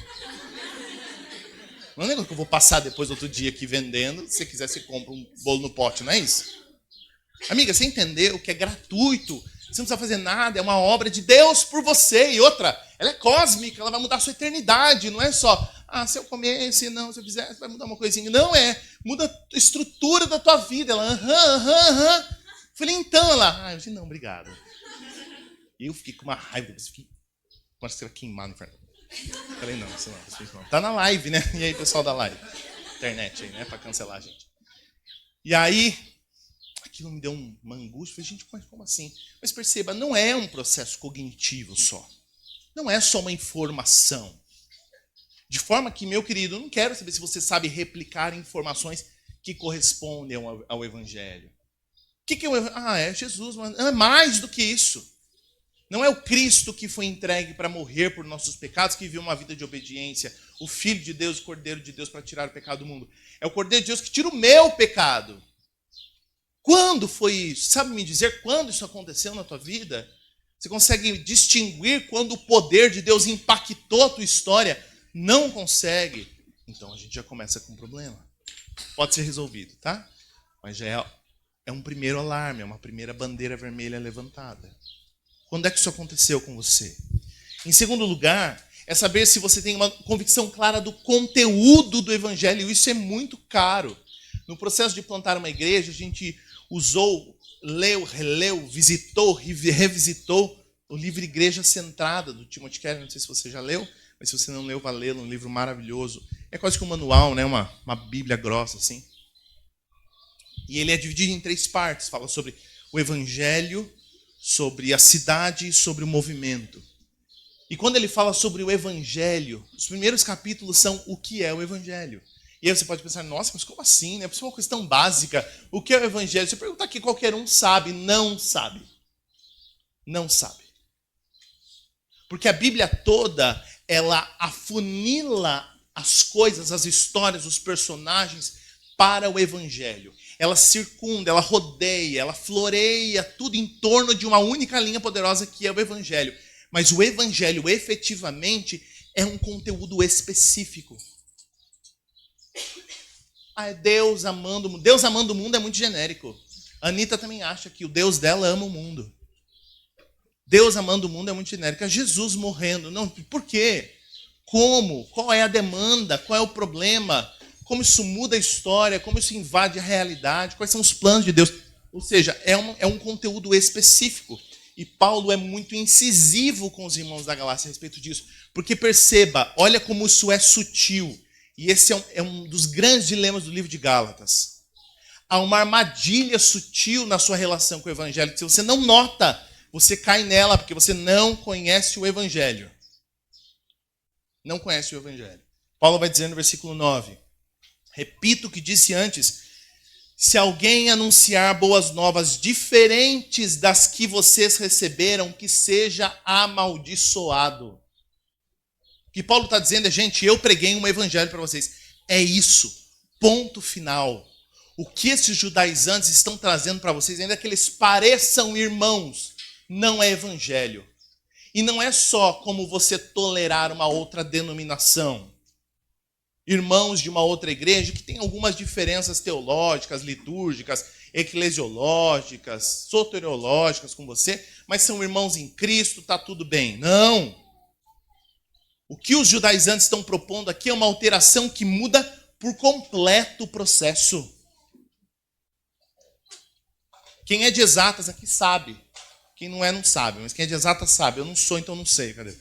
é um negócio que eu vou passar depois outro dia aqui vendendo. Se você quiser, você compra um bolo no pote, não é isso? Amiga, você entendeu que é gratuito. Você não precisa fazer nada, é uma obra de Deus por você. E outra, ela é cósmica, ela vai mudar a sua eternidade. Não é só, se eu comer, se eu fizer, vai mudar uma coisinha. Não muda a estrutura da tua vida. Ela, Falei, então, ela, hoje não, obrigado. E eu fiquei com uma raiva, fiquei com a estrela queimada no inferno. Falei, não. Tá na live, né? E aí, pessoal da live? Internet aí, né? Pra cancelar a gente. E aí, aquilo me deu uma angústia. Falei, gente, como assim? Mas perceba, não é um processo cognitivo só. Não é só uma informação. De forma que, meu querido, eu não quero saber se você sabe replicar informações que correspondem ao Evangelho. O que é o Evangelho? É Jesus, mas é mais do que isso. Não é o Cristo que foi entregue para morrer por nossos pecados, que viveu uma vida de obediência, o Filho de Deus, o Cordeiro de Deus para tirar o pecado do mundo. É o Cordeiro de Deus que tira o meu pecado. Quando foi isso? Sabe me dizer quando isso aconteceu na tua vida? Você consegue distinguir quando o poder de Deus impactou a tua história? Não consegue. Então a gente já começa com um problema. Pode ser resolvido, tá? Mas já é um primeiro alarme, é uma primeira bandeira vermelha levantada. Quando é que isso aconteceu com você? Em segundo lugar, é saber se você tem uma convicção clara do conteúdo do Evangelho. Isso é muito caro. No processo de plantar uma igreja, a gente usou, leu, releu, visitou, revisitou o livro Igreja Centrada, do Timothy Keller. Não sei se você já leu, mas se você não leu, vai ler, um livro maravilhoso. É quase que um manual, né? uma bíblia grossa, assim. E ele é dividido em 3 partes. Fala sobre o Evangelho, sobre a cidade e sobre o movimento. E quando ele fala sobre o Evangelho, os primeiros capítulos são o que é o Evangelho. E aí você pode pensar, nossa, mas como assim? Né? Isso é uma coisa tão básica. O que é o Evangelho? Se eu perguntar aqui, qualquer um sabe. Não sabe. Não sabe. Porque a Bíblia toda, ela afunila as coisas, as histórias, os personagens para o Evangelho. Ela circunda, ela rodeia, ela floreia tudo em torno de uma única linha poderosa que é o Evangelho. Mas o Evangelho, efetivamente, é um conteúdo específico. É Deus amando o mundo. Deus amando o mundo é muito genérico. A Anitta também acha que o Deus dela ama o mundo. Deus amando o mundo é muito genérico. É Jesus morrendo. Não, por quê? Como? Qual é a demanda? Qual é o problema? Como isso muda a história? Como isso invade a realidade? Quais são os planos de Deus? Ou seja, é um conteúdo específico. E Paulo é muito incisivo com os irmãos da Galácia a respeito disso. Porque perceba, olha como isso é sutil. E esse é um dos grandes dilemas do livro de Gálatas. Há uma armadilha sutil na sua relação com o Evangelho, que se você não nota, você cai nela, porque você não conhece o Evangelho. Não conhece o Evangelho. Paulo vai dizer no versículo 9, repito o que disse antes, se alguém anunciar boas novas diferentes das que vocês receberam, que seja amaldiçoado. O que Paulo está dizendo é, gente, eu preguei um evangelho para vocês. É isso. Ponto final. O que esses judaizantes estão trazendo para vocês, ainda que eles pareçam irmãos, não é evangelho. E não é só como você tolerar uma outra denominação. Irmãos de uma outra igreja que tem algumas diferenças teológicas, litúrgicas, eclesiológicas, soteriológicas com você, mas são irmãos em Cristo, está tudo bem. Não. O que os judaizantes estão propondo aqui é uma alteração que muda por completo o processo. Quem é de exatas aqui sabe. Quem não é, não sabe. Mas quem é de exatas sabe. Eu não sou, então não sei. Cadê?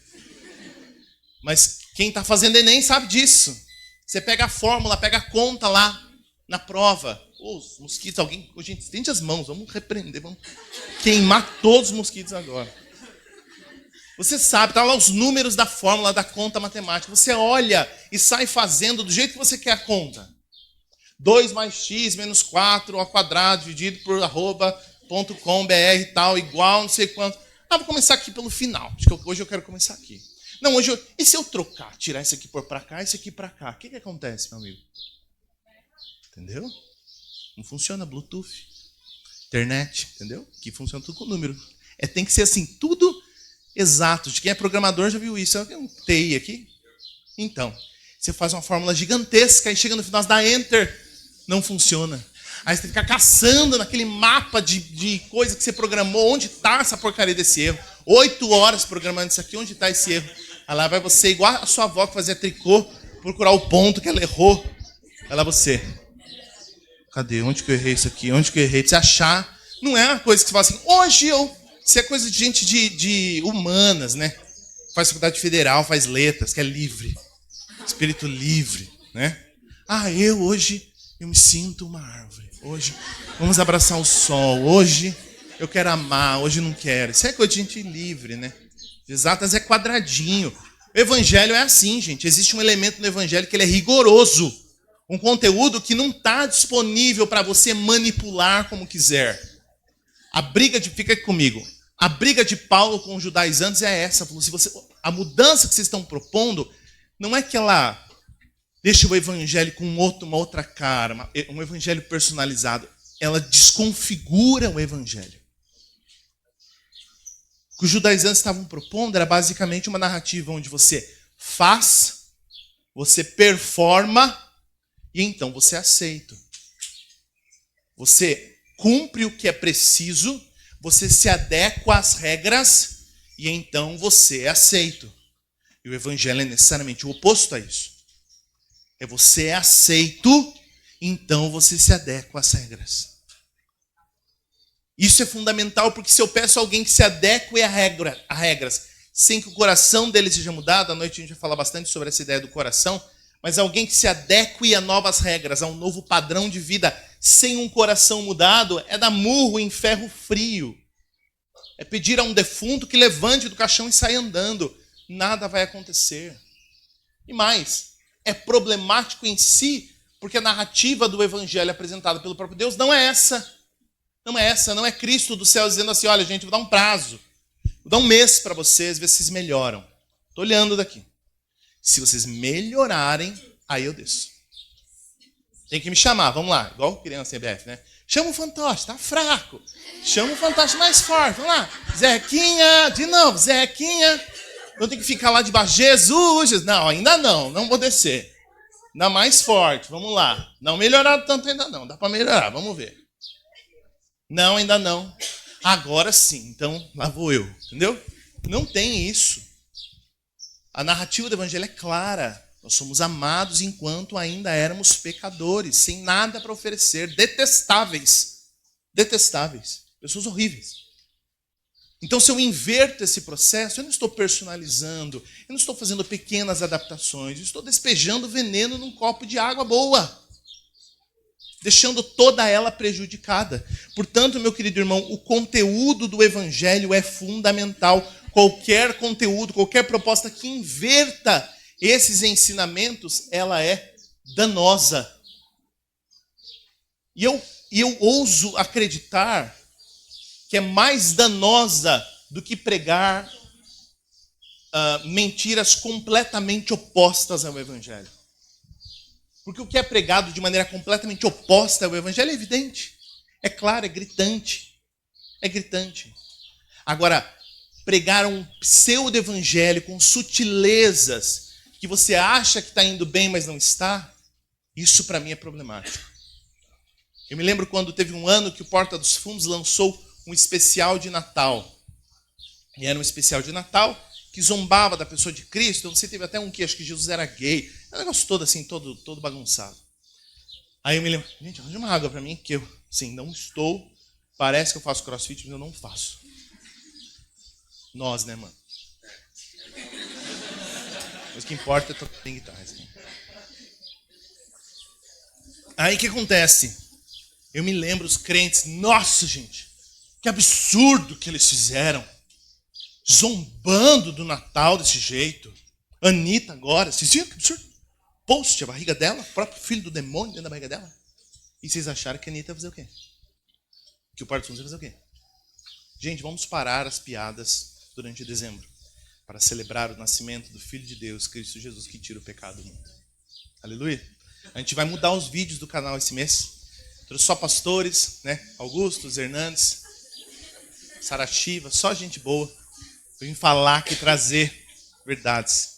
Mas quem está fazendo Enem sabe disso. Você pega a fórmula, pega a conta lá na prova. Os mosquitos, alguém... Gente, estende as mãos, vamos repreender, vamos queimar todos os mosquitos agora. Você sabe, tá lá os números da fórmula da conta matemática. Você olha e sai fazendo do jeito que você quer a conta. 2 mais x menos 4 ao quadrado dividido por @.com.br e tal, igual não sei quanto. Vou começar aqui pelo final. Acho que hoje eu quero começar aqui. Não, e se eu trocar? Tirar esse aqui por para cá, esse aqui para cá. O que acontece, meu amigo? Entendeu? Não funciona Bluetooth. Internet, entendeu? Que funciona tudo com número. Tem que ser assim, tudo exato. De quem é programador já viu isso. É um TI aqui. Então, você faz uma fórmula gigantesca e chega no final, você dá Enter, não funciona. Aí você tem que ficar caçando naquele mapa de coisa que você programou, onde está essa porcaria desse erro. 8 horas programando isso aqui, onde está esse erro? Aí lá vai você, igual a sua avó que fazia tricô, procurar o ponto que ela errou. Aí lá você. Cadê? Onde que eu errei isso aqui? Onde que eu errei? Pra você achar. Não é uma coisa que você fala assim, hoje eu... Isso é coisa de gente de humanas, né? Faz faculdade federal, faz letras, que é livre. Espírito livre, né? Hoje eu me sinto uma árvore. Hoje vamos abraçar o sol. Hoje eu quero amar, hoje não quero. Isso é coisa de gente livre, né? Exatas é quadradinho. O evangelho é assim, gente. Existe um elemento no evangelho que ele é rigoroso. Um conteúdo que não está disponível para você manipular como quiser. Fica aqui comigo. A briga de Paulo com os judaizantes é essa. A mudança que vocês estão propondo não é que ela deixa o evangelho com uma outra cara, um evangelho personalizado. Ela desconfigura o evangelho. O que os judaizantes estavam propondo era basicamente uma narrativa onde você faz, você performa e então você é aceito. Você cumpre o que é preciso, você se adequa às regras e então você é aceito. E o evangelho é necessariamente o oposto a isso. Você é aceito, então você se adequa às regras. Isso é fundamental, porque se eu peço a alguém que se adeque a regras, sem que o coração dele seja mudado, à noite a gente vai falar bastante sobre essa ideia do coração, mas alguém que se adeque a novas regras, a um novo padrão de vida, sem um coração mudado, é dar murro em ferro frio. É pedir a um defunto que levante do caixão e saia andando. Nada vai acontecer. E mais, é problemático em si, porque a narrativa do evangelho apresentada pelo próprio Deus não é essa. Não é essa, não é Cristo do céu dizendo assim, olha gente, vou dar um prazo. Vou dar um mês para vocês, ver se vocês melhoram. Estou olhando daqui. Se vocês melhorarem, aí eu desço. Tem que me chamar, vamos lá. Igual criança CBF, né? Chama o fantoche, tá fraco. Chama o fantoche mais forte, vamos lá. Zequinha, de novo, Zequinha. Eu tenho que ficar lá debaixo. Jesus, não, ainda não vou descer. Ainda mais forte, vamos lá. Não melhoraram tanto ainda não, dá para melhorar, vamos ver. Não, ainda não. Agora sim, então lá vou eu, entendeu? Não tem isso. A narrativa do evangelho é clara. Nós somos amados enquanto ainda éramos pecadores, sem nada para oferecer, detestáveis. Detestáveis. Pessoas horríveis. Então, se eu inverto esse processo, eu não estou personalizando, eu não estou fazendo pequenas adaptações, eu estou despejando veneno num copo de água boa, deixando toda ela prejudicada. Portanto, meu querido irmão, o conteúdo do evangelho é fundamental. Qualquer conteúdo, qualquer proposta que inverta esses ensinamentos, ela é danosa. E eu ouso acreditar que é mais danosa do que pregar mentiras completamente opostas ao evangelho. Porque o que é pregado de maneira completamente oposta ao evangelho é evidente. É claro, é gritante. É gritante. Agora, pregar um pseudo-evangelho com sutilezas que você acha que está indo bem, mas não está, isso para mim é problemático. Eu me lembro quando teve um ano que o Porta dos Fundos lançou um especial de Natal. E era um especial de Natal que zombava da pessoa de Cristo. Você teve até um que acho que Jesus era gay. É um negócio todo assim, todo bagunçado. Aí eu me lembro, gente, arranja uma água para mim, que eu, sim, não estou. Parece que eu faço crossfit, mas eu não faço. Nós, né, mano? Mas o que importa é tocar guitarra. Assim. Aí o que acontece? Eu me lembro os crentes, nossa, gente, que absurdo que eles fizeram. Zombando do Natal desse jeito. Anitta agora, vocês viram que absurdo? Post, a barriga dela, o próprio filho do demônio dentro da barriga dela. E vocês acharam que a Anitta ia fazer o quê? Que o Parto Fundo ia fazer o quê? Gente, vamos parar as piadas durante dezembro para celebrar o nascimento do Filho de Deus, Cristo Jesus, que tira o pecado do mundo. Aleluia. A gente vai mudar os vídeos do canal esse mês. Trouxe só pastores, né? Augustos, Hernandes, Sarachiva, só gente boa. Pra vir falar aqui, trazer verdades.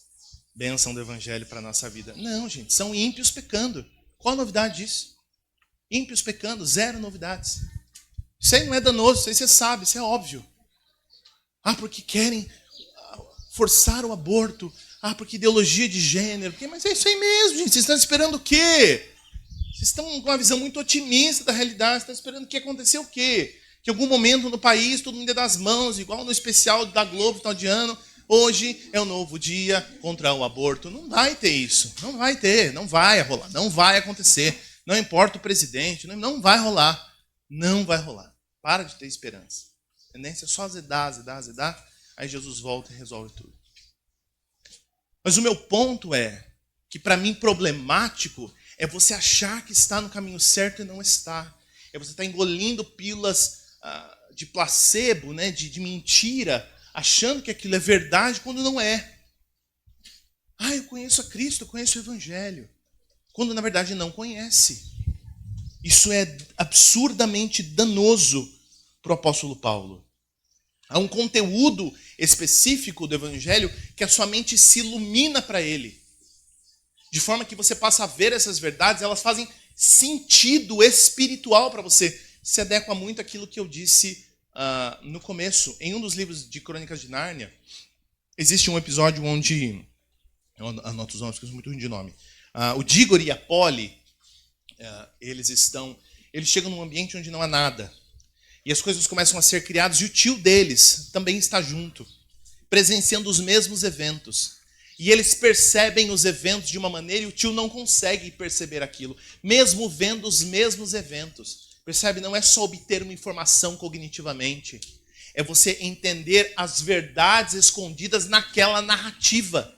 Bênção do evangelho para a nossa vida. Não, gente, são ímpios pecando. Qual a novidade disso? Ímpios pecando, zero novidades. Isso aí não é danoso, isso aí você sabe, isso é óbvio. Ah, porque querem forçar o aborto. Ah, porque ideologia de gênero. Mas é isso aí mesmo, gente. Vocês estão esperando o quê? Vocês estão com uma visão muito otimista da realidade. Vocês estão esperando que aconteça o quê? Que em algum momento no país todo mundo ia dar as mãos, igual no especial da Globo, final de ano. Hoje é um novo dia contra o aborto. Não vai ter isso. Não vai ter. Não vai rolar. Não vai acontecer. Não importa o presidente. Não vai rolar. Não vai rolar. Para de ter esperança. A tendência é só azedar. Aí Jesus volta e resolve tudo. Mas o meu ponto é que para mim problemático é você achar que está no caminho certo e não está. É você estar engolindo pílulas de placebo, né, de mentira, achando que aquilo é verdade quando não é. Ah, eu conheço a Cristo, eu conheço o Evangelho. Quando na verdade não conhece. Isso é absurdamente danoso para o apóstolo Paulo. Há um conteúdo específico do Evangelho que a sua mente se ilumina para ele. De forma que você passa a ver essas verdades, elas fazem sentido espiritual para você. Se adequa muito àquilo que eu disse no começo. Em um dos livros de Crônicas de Nárnia, existe um episódio onde... Eu anoto os nomes, porque eu sou muito ruim de nome. O Dígor e a Polly, eles chegam num ambiente onde não há nada. E as coisas começam a ser criadas, e o tio deles também está junto, presenciando os mesmos eventos. E eles percebem os eventos de uma maneira e o tio não consegue perceber aquilo, mesmo vendo os mesmos eventos. Percebe? Não é só obter uma informação cognitivamente, é você entender as verdades escondidas naquela narrativa,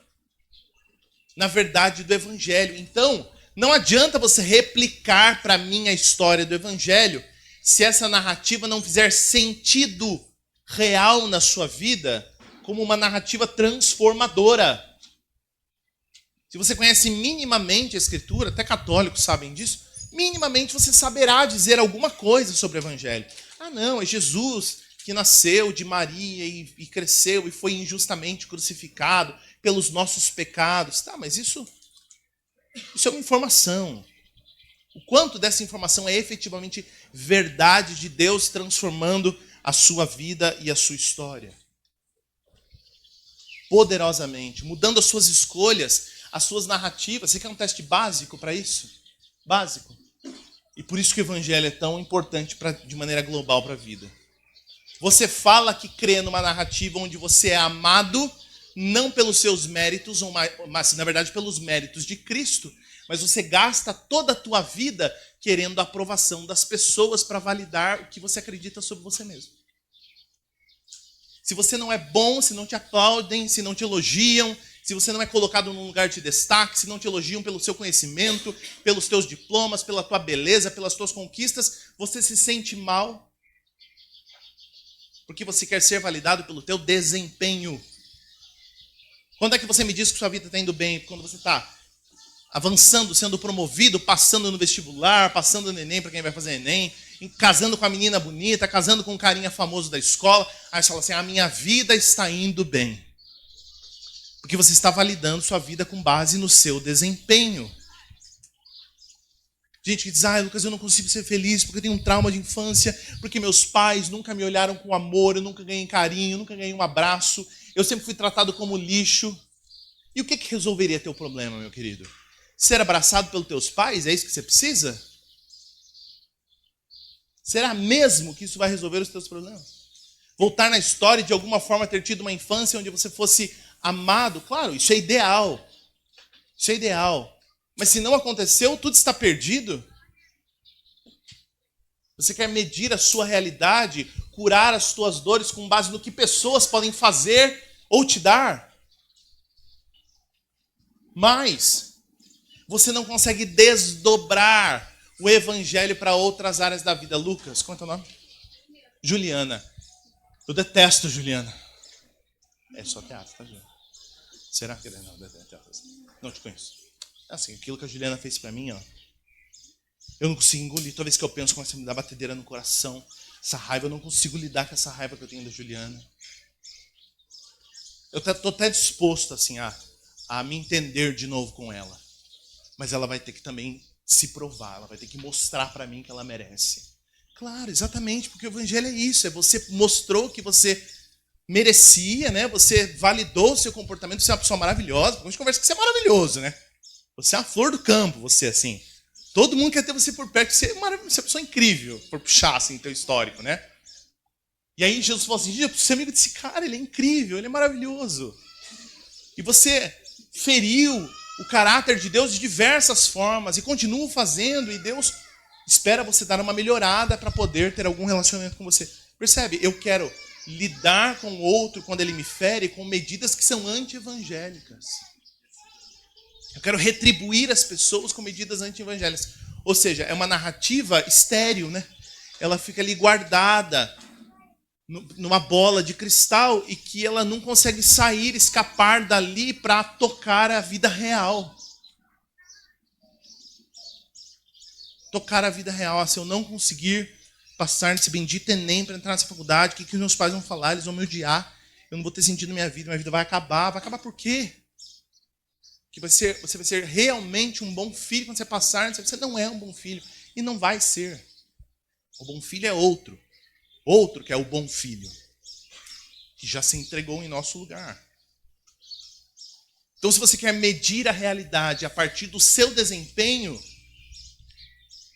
na verdade do Evangelho. Então, não adianta você replicar para mim a história do Evangelho se essa narrativa não fizer sentido real na sua vida como uma narrativa transformadora. Se você conhece minimamente a Escritura, até católicos sabem disso, minimamente você saberá dizer alguma coisa sobre o Evangelho. Ah, não, é Jesus que nasceu de Maria e cresceu e foi injustamente crucificado pelos nossos pecados. Tá, mas isso é uma informação. O quanto dessa informação é efetivamente verdade de Deus transformando a sua vida e a sua história. Poderosamente, mudando as suas escolhas, as suas narrativas. Você quer um teste básico para isso? Básico. E por isso que o Evangelho é tão importante de maneira global para a vida. Você fala que crê numa narrativa onde você é amado, não pelos seus méritos, mas na verdade pelos méritos de Cristo, mas você gasta toda a tua vida querendo a aprovação das pessoas para validar o que você acredita sobre você mesmo. Se você não é bom, se não te aplaudem, se não te elogiam, se você não é colocado num lugar de destaque, se não te elogiam pelo seu conhecimento, pelos teus diplomas, pela tua beleza, pelas tuas conquistas, você se sente mal porque você quer ser validado pelo teu desempenho. Quando é que você me diz que sua vida está indo bem? Quando você está avançando, sendo promovido, passando no vestibular, passando no Enem para quem vai fazer Enem, casando com a menina bonita, casando com um carinha famoso da escola. Aí você fala assim, a minha vida está indo bem. Porque você está validando sua vida com base no seu desempenho. Gente que diz, Lucas, eu não consigo ser feliz porque eu tenho um trauma de infância, porque meus pais nunca me olharam com amor, eu nunca ganhei carinho, eu nunca ganhei um abraço, Eu sempre fui tratado como lixo. E o que resolveria teu problema, meu querido? Ser abraçado pelos teus pais? É isso que você precisa? Será mesmo que isso vai resolver os teus problemas? Voltar na história e de alguma forma ter tido uma infância onde você fosse amado? Claro, isso é ideal. Isso é ideal. Mas se não aconteceu, tudo está perdido. Você quer medir a sua realidade, curar as tuas dores com base no que pessoas podem fazer ou te dar? Mas você não consegue desdobrar o evangelho para outras áreas da vida. Lucas, qual é o teu nome? Juliana. Eu detesto Juliana. É só teatro, tá, Juliana? Será que não? Teatro. Não te conheço. Assim, aquilo que a Juliana fez para mim, ó. Eu não consigo engolir. Toda vez que eu penso, começa a me dar batedeira no coração. Essa raiva, eu não consigo lidar com essa raiva que eu tenho da Juliana. Eu estou até disposto, assim, a me entender de novo com ela. Mas ela vai ter que também se provar. Ela vai ter que mostrar para mim que ela merece. Claro, exatamente, porque o evangelho é isso. É você mostrou que você merecia, né? Você validou o seu comportamento. Você é uma pessoa maravilhosa. A gente conversa que você é maravilhoso, né? Você é a flor do campo, você, assim. Todo mundo quer ter você por perto. Você é uma pessoa incrível, por puxar, assim, teu histórico, né? E aí Jesus falou assim, eu preciso ser amigo desse cara, ele é incrível, ele é maravilhoso. E você feriu o caráter de Deus de diversas formas e continua fazendo, e Deus espera você dar uma melhorada para poder ter algum relacionamento com você. Percebe? Eu quero lidar com o outro quando ele me fere com medidas que são anti-evangélicas. Eu quero retribuir as pessoas com medidas anti-evangélicas. Ou seja, é uma narrativa estéril, né? Ela fica ali guardada numa bola de cristal e que ela não consegue sair, escapar dali para tocar a vida real. Tocar a vida real. Se eu não conseguir passar nesse bendito Enem para entrar nessa faculdade, o que meus pais vão falar? Eles vão me odiar. Eu não vou ter sentido na minha vida vai acabar. Vai acabar por quê? Que você vai ser realmente um bom filho quando você passar. Você não é um bom filho. E não vai ser. O bom filho é outro. Outro que é o bom filho. Que já se entregou em nosso lugar. Então, se você quer medir a realidade a partir do seu desempenho,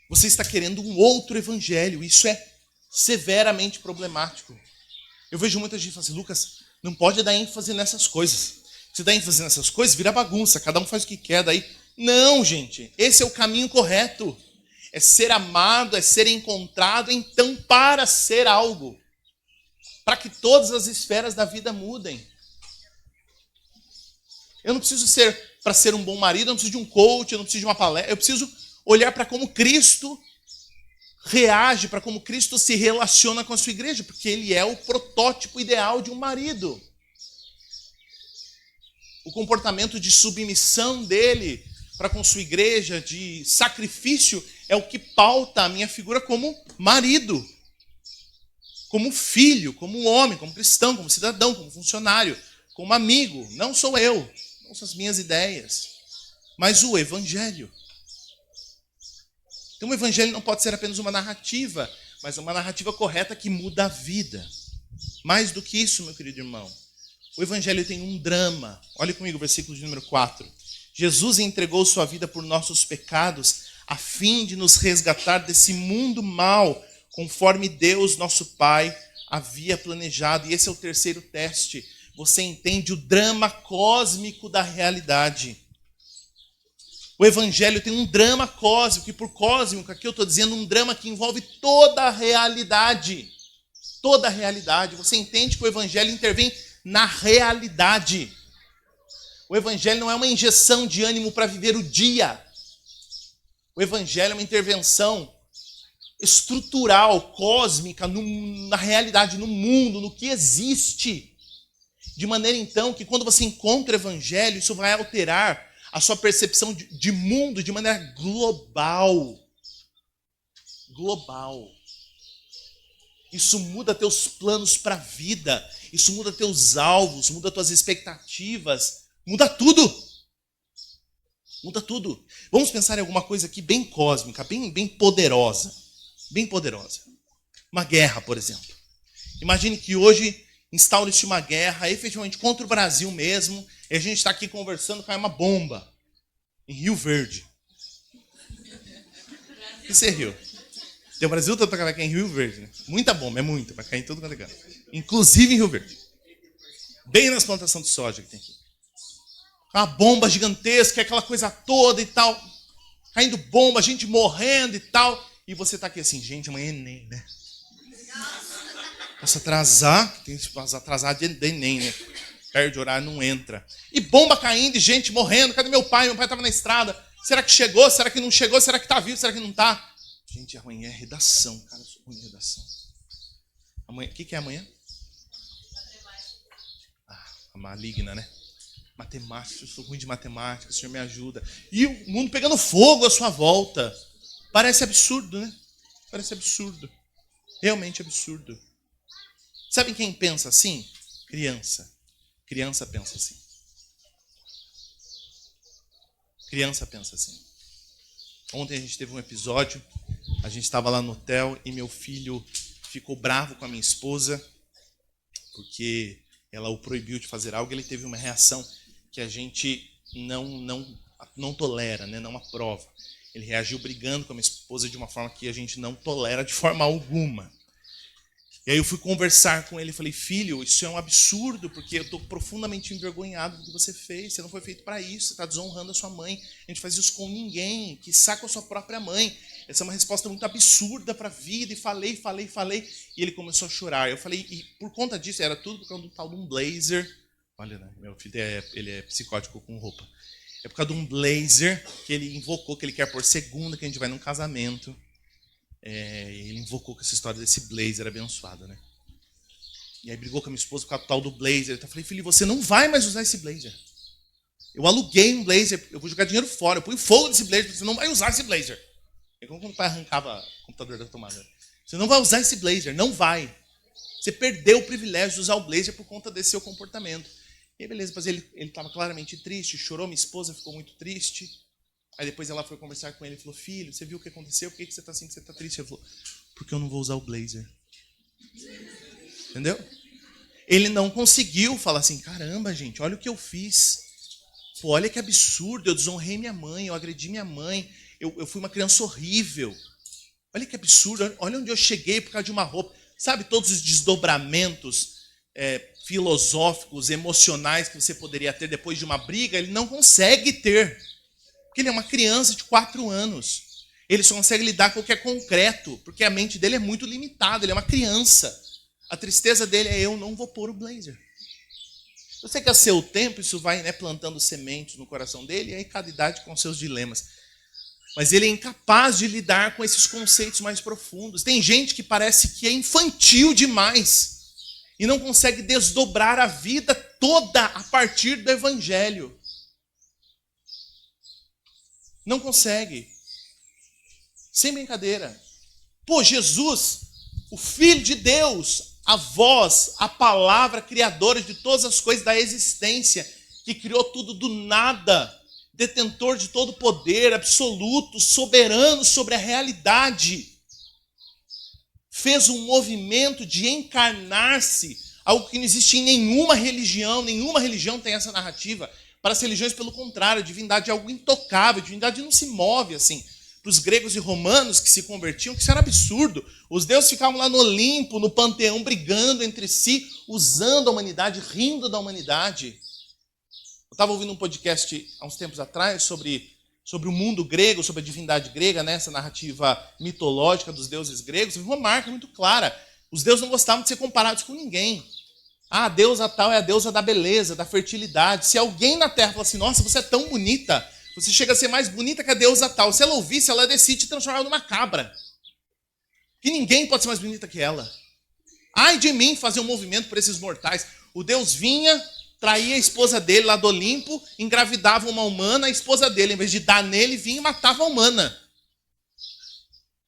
você está querendo um outro evangelho. Isso é severamente problemático. Eu vejo muita gente falando assim, Lucas, não pode dar ênfase nessas coisas. Se dá ênfase nessas coisas, vira bagunça. Cada um faz o que quer daí. Não, gente. Esse é o caminho correto. É ser amado, é ser encontrado. Então, para ser algo. Para que todas as esferas da vida mudem. Eu não preciso ser, para ser um bom marido, eu não preciso de um coach, eu não preciso de uma palestra. Eu preciso olhar para como Cristo reage, para como Cristo se relaciona com a sua igreja. Porque ele é o protótipo ideal de um marido. O comportamento de submissão dele para com sua igreja, de sacrifício, é o que pauta a minha figura como marido, como filho, como homem, como cristão, como cidadão, como funcionário, como amigo. Não sou eu, não são as minhas ideias, mas o evangelho. Então o evangelho não pode ser apenas uma narrativa, mas uma narrativa correta que muda a vida. Mais do que isso, meu querido irmão. O evangelho tem um drama. Olha comigo o versículo de número 4. Jesus entregou sua vida por nossos pecados, a fim de nos resgatar desse mundo mau, conforme Deus, nosso Pai, havia planejado. E esse é o terceiro teste. Você entende o drama cósmico da realidade. O evangelho tem um drama cósmico, e por cósmico aqui eu estou dizendo um drama que envolve toda a realidade. Toda a realidade. Você entende que o evangelho intervém na realidade. O evangelho não é uma injeção de ânimo para viver o dia. O evangelho é uma intervenção estrutural, cósmica, na realidade, no mundo, no que existe. De maneira, então, que quando você encontra o evangelho, isso vai alterar a sua percepção de mundo de maneira global. Global. Isso muda teus planos para a vida. Isso muda teus alvos, muda tuas expectativas. Muda tudo. Muda tudo. Vamos pensar em alguma coisa aqui bem cósmica, bem poderosa. Bem poderosa. Uma guerra, por exemplo. Imagine que hoje instaura-se uma guerra, efetivamente contra o Brasil mesmo, e a gente está aqui conversando, cai uma bomba em Rio Verde. O que você riu? O Brasil todo vai cair em Rio Verde, né? Muita bomba, é muita, vai cair em tudo quanto é canto. Inclusive em Rio Verde. Bem nas plantações de soja que tem aqui. Uma bomba gigantesca, aquela coisa toda e tal. Caindo bomba, gente morrendo e tal. E você tá aqui assim, gente, amanhã é Enem, né? Posso atrasar, tem que atrasar de Enem, né? Perde horário, não entra. E bomba caindo e gente morrendo. Cadê meu pai? Meu pai estava na estrada. Será que chegou? Será que não chegou? Será que tá vivo? Será que não tá? Gente, amanhã é redação, cara. Eu sou ruim em redação. Amanhã, o que é amanhã? A maligna, né? Matemática, eu sou ruim de matemática, o Senhor me ajuda. E o mundo pegando fogo à sua volta. Parece absurdo, né? Parece absurdo. Realmente absurdo. Sabe quem pensa assim? Criança. Criança pensa assim. Criança pensa assim. Ontem a gente teve um episódio, a gente estava lá no hotel e meu filho ficou bravo com a minha esposa porque ela o proibiu de fazer algo e ele teve uma reação que a gente não tolera, né? Não aprova. Ele reagiu brigando com a minha esposa de uma forma que a gente não tolera de forma alguma. E aí eu fui conversar com ele e falei, filho, isso é um absurdo, porque eu estou profundamente envergonhado do que você fez, você não foi feito para isso, você está desonrando a sua mãe, a gente faz isso com ninguém, que saca a sua própria mãe. Essa é uma resposta muito absurda para a vida, e falei, e ele começou a chorar. Eu falei, e por conta disso, era tudo por causa do tal de um blazer, olha, né, meu filho ele é psicótico com roupa, é por causa de um blazer que ele invocou, que ele quer por segunda, que a gente vai num casamento. Ele invocou com essa história desse blazer abençoado, né? E aí brigou com a minha esposa por causa do tal do blazer. Eu falei, filho, você não vai mais usar esse blazer. Eu aluguei um blazer, eu vou jogar dinheiro fora, eu ponho fogo nesse blazer, você não vai usar esse blazer. É como quando o pai arrancava o computador da tomada. Você não vai usar esse blazer, não vai. Você perdeu o privilégio de usar o blazer por conta desse seu comportamento. E aí, beleza, mas ele estava claramente triste, chorou, minha esposa ficou muito triste. Aí depois ela foi conversar com ele e falou, filho, você viu o que aconteceu? Por que você está assim, que você está triste? Ele falou, porque eu não vou usar o blazer. Entendeu? Ele não conseguiu falar assim, caramba, gente, olha o que eu fiz. Pô, olha que absurdo, eu desonrei minha mãe, eu agredi minha mãe, eu fui uma criança horrível. Olha que absurdo, olha onde eu cheguei por causa de uma roupa. Sabe todos os desdobramentos filosóficos, emocionais que você poderia ter depois de uma briga? Ele não consegue ter. Porque ele é uma criança de 4 anos. Ele só consegue lidar com o que é concreto, porque a mente dele é muito limitada, ele é uma criança. A tristeza dele é, eu não vou pôr o blazer. Eu sei que a seu tempo isso vai, né, plantando sementes no coração dele, e aí cada idade com seus dilemas. Mas ele é incapaz de lidar com esses conceitos mais profundos. Tem gente que parece que é infantil demais e não consegue desdobrar a vida toda a partir do evangelho. Não consegue. Sem brincadeira. Pô, Jesus, o Filho de Deus, a voz, a palavra criadora de todas as coisas da existência, que criou tudo do nada, detentor de todo poder, absoluto, soberano sobre a realidade, fez um movimento de encarnar-se, algo que não existe em nenhuma religião tem essa narrativa. Para as religiões, pelo contrário, a divindade é algo intocável, a divindade não se move assim. Para os gregos e romanos que se convertiam, que isso era absurdo. Os deuses ficavam lá no Olimpo, no panteão, brigando entre si, usando a humanidade, rindo da humanidade. Eu estava ouvindo um podcast há uns tempos atrás sobre o mundo grego, sobre a divindade grega, né, essa narrativa mitológica dos deuses gregos. Uma marca muito clara. Os deuses não gostavam de ser comparados com ninguém. Ah, a deusa tal é a deusa da beleza, da fertilidade. Se alguém na Terra fala assim, nossa, você é tão bonita, você chega a ser mais bonita que a deusa tal. Se ela ouvisse, ela decide te transformar numa cabra. Que ninguém pode ser mais bonita que ela. Ai de mim fazer um movimento por esses mortais. O Deus vinha, traía a esposa dele lá do Olimpo, engravidava uma humana, a esposa dele, em vez de dar nele, vinha e matava a humana.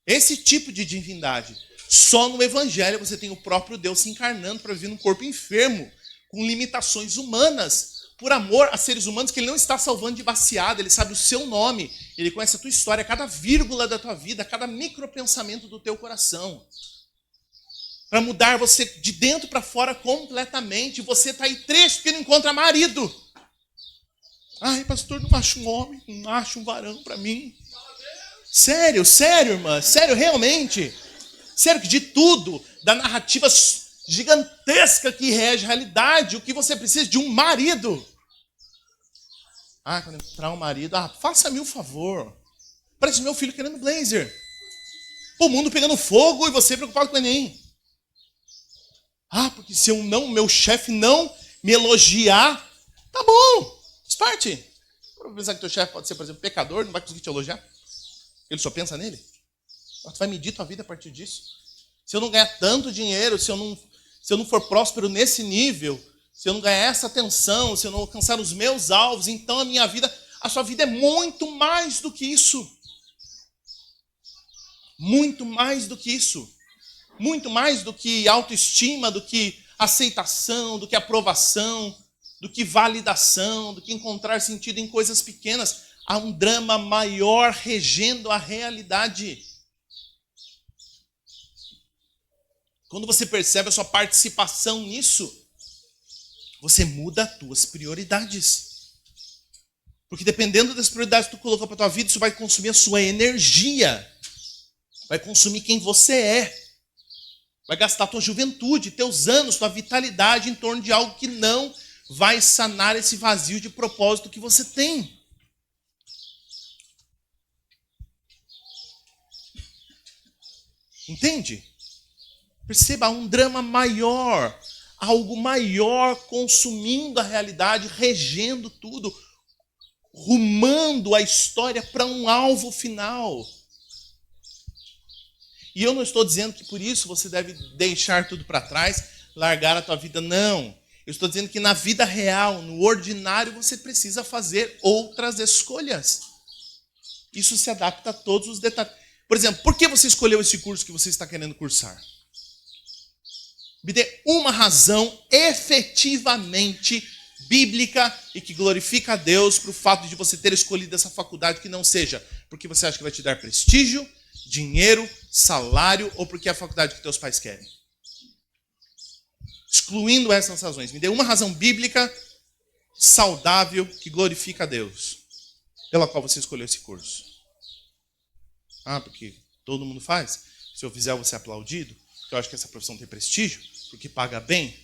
Esse tipo de divindade. Só no Evangelho você tem o próprio Deus se encarnando para viver num corpo enfermo, com limitações humanas, por amor a seres humanos que ele não está salvando de baseada, ele sabe o seu nome, ele conhece a tua história, cada vírgula da tua vida, cada micropensamento do teu coração. para mudar você de dentro para fora completamente. Você está aí triste porque não encontra marido. Ai, pastor, não acho um homem, não acho um varão para mim. Sério, irmã, sério, realmente. Sério que de tudo, da narrativa gigantesca que rege a realidade, o que você precisa de um marido. Ah, quando entrar um marido, faça-me um favor. Parece meu filho querendo blazer. O mundo pegando fogo e você preocupado com o Enem. Porque se meu chefe não me elogiar, tá bom, faz parte. Vou pensar que teu chefe pode ser, por exemplo, pecador, não vai conseguir te elogiar. Ele só pensa nele. Tu vai medir tua vida a partir disso. Se eu não ganhar tanto dinheiro, se eu não for próspero nesse nível, se eu não ganhar essa atenção, se eu não alcançar os meus alvos, então a sua vida é muito mais do que isso. Muito mais do que isso. Muito mais do que autoestima, do que aceitação, do que aprovação, do que validação, do que encontrar sentido em coisas pequenas. Há um drama maior regendo a realidade. Quando você percebe a sua participação nisso, você muda as tuas prioridades. Porque dependendo das prioridades que tu colocou para a tua vida, isso vai consumir a sua energia. Vai consumir quem você é. Vai gastar a tua juventude, teus anos, tua vitalidade em torno de algo que não vai sanar esse vazio de propósito que você tem. Entende? Perceba, há um drama maior, algo maior consumindo a realidade, regendo tudo, rumando a história para um alvo final. E eu não estou dizendo que por isso você deve deixar tudo para trás, largar a tua vida, não. Eu estou dizendo que na vida real, no ordinário, você precisa fazer outras escolhas. Isso se adapta a todos os detalhes. Por exemplo, por que você escolheu esse curso que você está querendo cursar? Me dê uma razão efetivamente bíblica e que glorifica a Deus para o fato de você ter escolhido essa faculdade que não seja porque você acha que vai te dar prestígio, dinheiro, salário ou porque é a faculdade que teus pais querem. Excluindo essas razões. Me dê uma razão bíblica saudável que glorifica a Deus pela qual você escolheu esse curso. Porque todo mundo faz. Se eu fizer, eu vou ser aplaudido. Porque eu acho que essa profissão tem prestígio. Porque paga bem.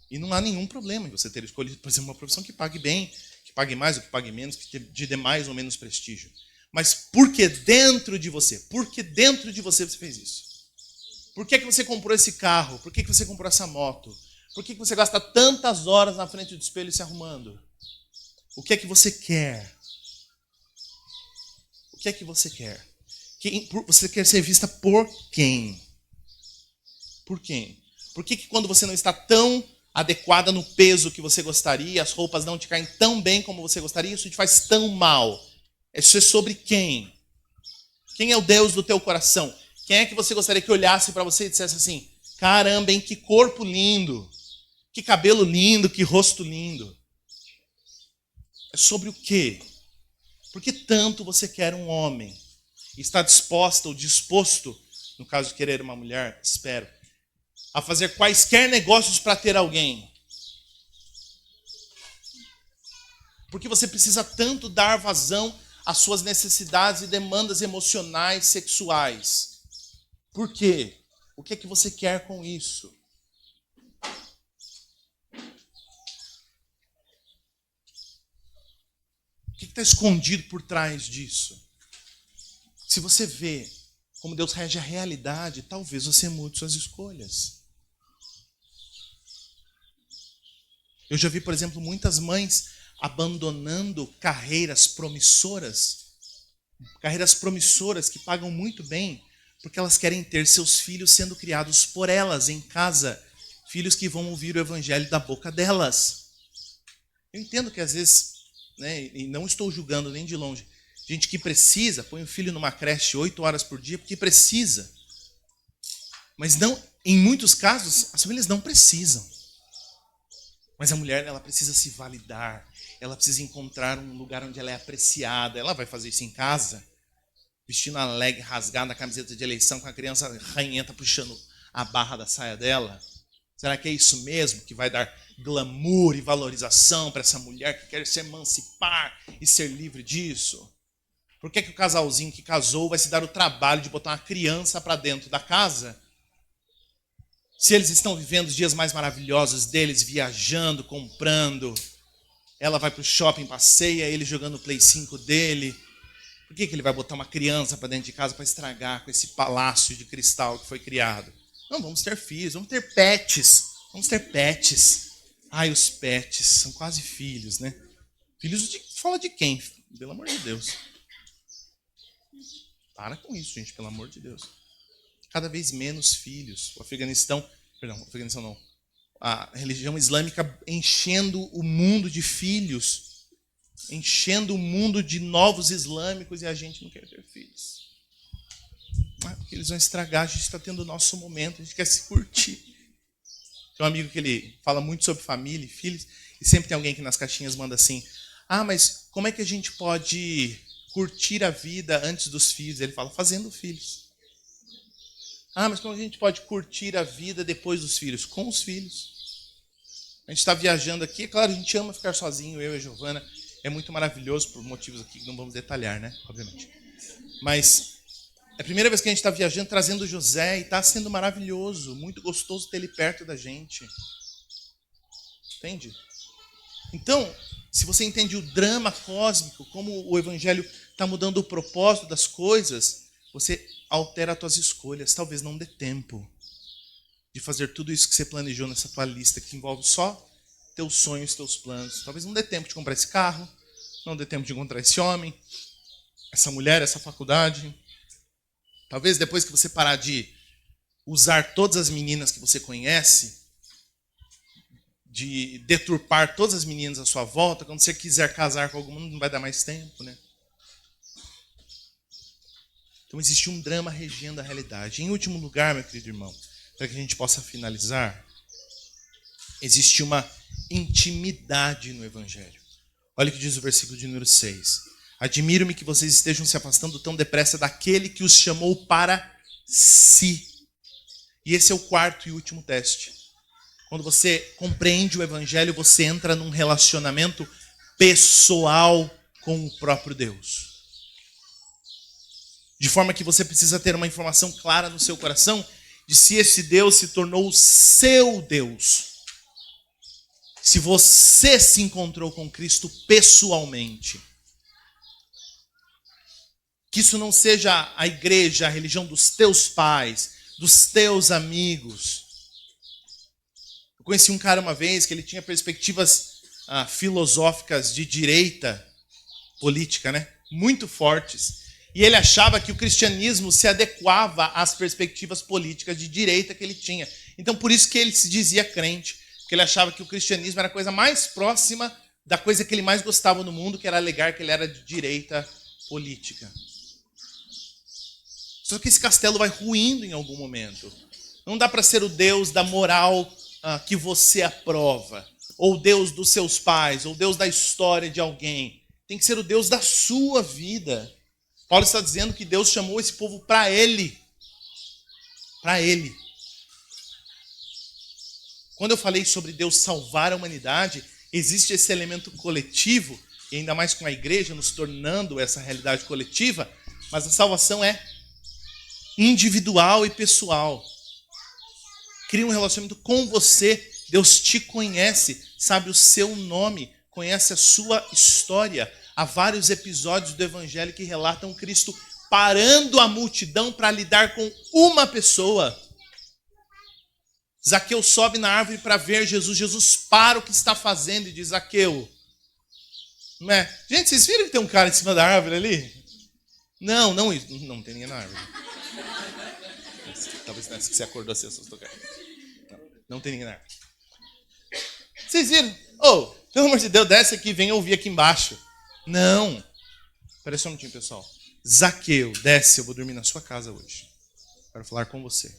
E não há nenhum problema em você ter escolhido, por exemplo, uma profissão que pague bem, que pague mais ou que pague menos, que te dê mais ou menos prestígio. Mas por que dentro de você? Por que dentro de você fez isso? Por que você comprou esse carro? Por que você comprou essa moto? Por que você gasta tantas horas na frente do espelho se arrumando? O que é que você quer? O que é que você quer? Você quer ser vista por quem? Por quem? Por que quando você não está tão adequada no peso que você gostaria, as roupas não te caem tão bem como você gostaria, isso te faz tão mal? Isso é sobre quem? Quem é o Deus do teu coração? Quem é que você gostaria que olhasse para você e dissesse assim, caramba, hein, que corpo lindo, que cabelo lindo, que rosto lindo. É sobre o quê? Por que tanto você quer um homem? E está disposta ou disposto, no caso de querer uma mulher, espero, a fazer quaisquer negócios para ter alguém? Porque você precisa tanto dar vazão às suas necessidades e demandas emocionais, sexuais. Por quê? O que é que você quer com isso? O que está escondido por trás disso? Se você vê como Deus rege a realidade, talvez você mude suas escolhas. Eu já vi, por exemplo, muitas mães abandonando carreiras promissoras que pagam muito bem, porque elas querem ter seus filhos sendo criados por elas em casa, filhos que vão ouvir o evangelho da boca delas. Eu entendo que às vezes, e não estou julgando nem de longe, gente que precisa, põe o filho numa creche 8 horas por dia porque precisa. Mas não, em muitos casos, as famílias não precisam. Mas a mulher, ela precisa se validar, ela precisa encontrar um lugar onde ela é apreciada. Ela vai fazer isso em casa. vestindo uma leg rasgada, a camiseta de eleição, com a criança ranhenta puxando a barra da saia dela? Será que é isso mesmo que vai dar glamour e valorização para essa mulher que quer se emancipar e ser livre disso? Por que o casalzinho que casou vai se dar o trabalho de botar uma criança para dentro da casa? Se eles estão vivendo os dias mais maravilhosos deles, viajando, comprando, ela vai para o shopping, passeia, ele jogando o Play 5 dele. Por que ele vai botar uma criança para dentro de casa para estragar com esse palácio de cristal que foi criado? Não, vamos ter filhos, vamos ter pets. Vamos ter pets. Ai, os pets são quase filhos, né? Filhos de... Fala de quem? Pelo amor de Deus. Para com isso, gente, pelo amor de Deus. Cada vez menos filhos. O Afeganistão não. A religião islâmica enchendo o mundo de filhos. Enchendo o mundo de novos islâmicos e a gente não quer ter filhos. Porque eles vão estragar, a gente está tendo o nosso momento, a gente quer se curtir. Tem um amigo que ele fala muito sobre família e filhos, e sempre tem alguém que nas caixinhas manda assim, mas como é que a gente pode curtir a vida antes dos filhos? Ele fala, fazendo filhos. Mas como a gente pode curtir a vida depois dos filhos? Com os filhos. A gente está viajando aqui, é claro, a gente ama ficar sozinho, eu e a Giovana, é muito maravilhoso, por motivos aqui que não vamos detalhar, né? Obviamente. Mas é a primeira vez que a gente está viajando, trazendo o José, e está sendo maravilhoso, muito gostoso ter ele perto da gente. Entende? Então, se você entende o drama cósmico, como o evangelho está mudando o propósito das coisas, você altera as tuas escolhas. Talvez não dê tempo de fazer tudo isso que você planejou nessa tua lista, que envolve só teus sonhos, teus planos. Talvez não dê tempo de comprar esse carro, não dê tempo de encontrar esse homem, essa mulher, essa faculdade. Talvez depois que você parar de usar todas as meninas que você conhece, de deturpar todas as meninas à sua volta, quando você quiser casar com alguma, não vai dar mais tempo, né? Então existe um drama regendo a realidade. Em último lugar, meu querido irmão, para que a gente possa finalizar, existe uma intimidade no evangelho. Olha o que diz o versículo de número 6. Admiro-me que vocês estejam se afastando tão depressa daquele que os chamou para si. E esse é o quarto e último teste. Quando você compreende o evangelho, você entra num relacionamento pessoal com o próprio Deus. De forma que você precisa ter uma informação clara no seu coração de se esse Deus se tornou o seu Deus. Se você se encontrou com Cristo pessoalmente. Que isso não seja a igreja, a religião dos teus pais, dos teus amigos. Eu conheci um cara uma vez que ele tinha perspectivas filosóficas de direita política, né? Muito fortes. E ele achava que o cristianismo se adequava às perspectivas políticas de direita que ele tinha. Então, por isso que ele se dizia crente. Porque ele achava que o cristianismo era a coisa mais próxima da coisa que ele mais gostava no mundo, que era alegar que ele era de direita política. Só que esse castelo vai ruindo em algum momento. Não dá para ser o Deus da moral que você aprova, ou o Deus dos seus pais, ou o Deus da história de alguém. Tem que ser o Deus da sua vida. Paulo está dizendo que Deus chamou esse povo para Ele. Para Ele. Quando eu falei sobre Deus salvar a humanidade, existe esse elemento coletivo, e ainda mais com a igreja nos tornando essa realidade coletiva, mas a salvação é individual e pessoal. Cria um relacionamento com você. Deus te conhece, sabe o seu nome, conhece a sua história. Há vários episódios do Evangelho que relatam Cristo parando a multidão para lidar com uma pessoa. Zaqueu sobe na árvore para ver Jesus. Jesus para o que está fazendo e diz, Zaqueu. Não é? Gente, vocês viram que tem um cara em cima da árvore ali? Não tem ninguém na árvore. Talvez nessa que você acordou assim, assustou. Não tem ninguém na árvore. Vocês viram? Pelo amor de Deus, desce aqui, vem ouvir aqui embaixo. Não. Espera só um minutinho, pessoal. Zaqueu, desce, eu vou dormir na sua casa hoje. Quero falar com você.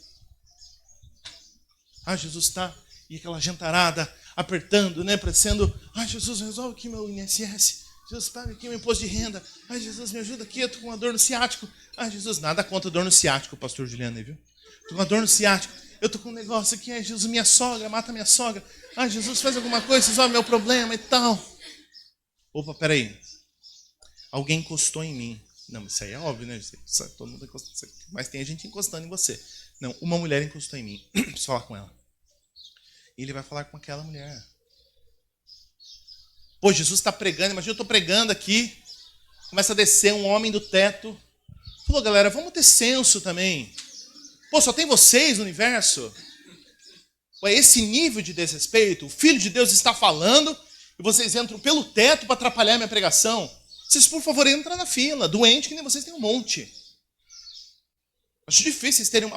Jesus está, e aquela gentarada apertando, né, parecendo, Jesus, resolve aqui meu INSS. Jesus, paga aqui o meu imposto de renda. Ai, Jesus, me ajuda aqui, eu tô com uma dor no ciático. Ai, Jesus, nada contra dor no ciático, pastor Juliano aí, viu? Tô com uma dor no ciático. Eu tô com um negócio aqui, ai, Jesus, minha sogra, mata minha sogra. Ai, Jesus, faz alguma coisa, resolve meu problema e tal. Opa, peraí. Alguém encostou em mim. Não, isso aí é óbvio, né? Todo mundo encostou. Mas tem gente encostando em você. Não, uma mulher encostou em mim. Preciso falar com ela. E ele vai falar com aquela mulher. Pô, Jesus está pregando. Imagina eu estou pregando aqui. Começa a descer um homem do teto. Falou, galera, vamos ter senso também. Pô, só tem vocês no universo? Pô, é esse nível de desrespeito. O Filho de Deus está falando e vocês entram pelo teto para atrapalhar a minha pregação. Vocês, por favor, entrem na fila. Doente que nem vocês têm um monte. Acho difícil vocês terem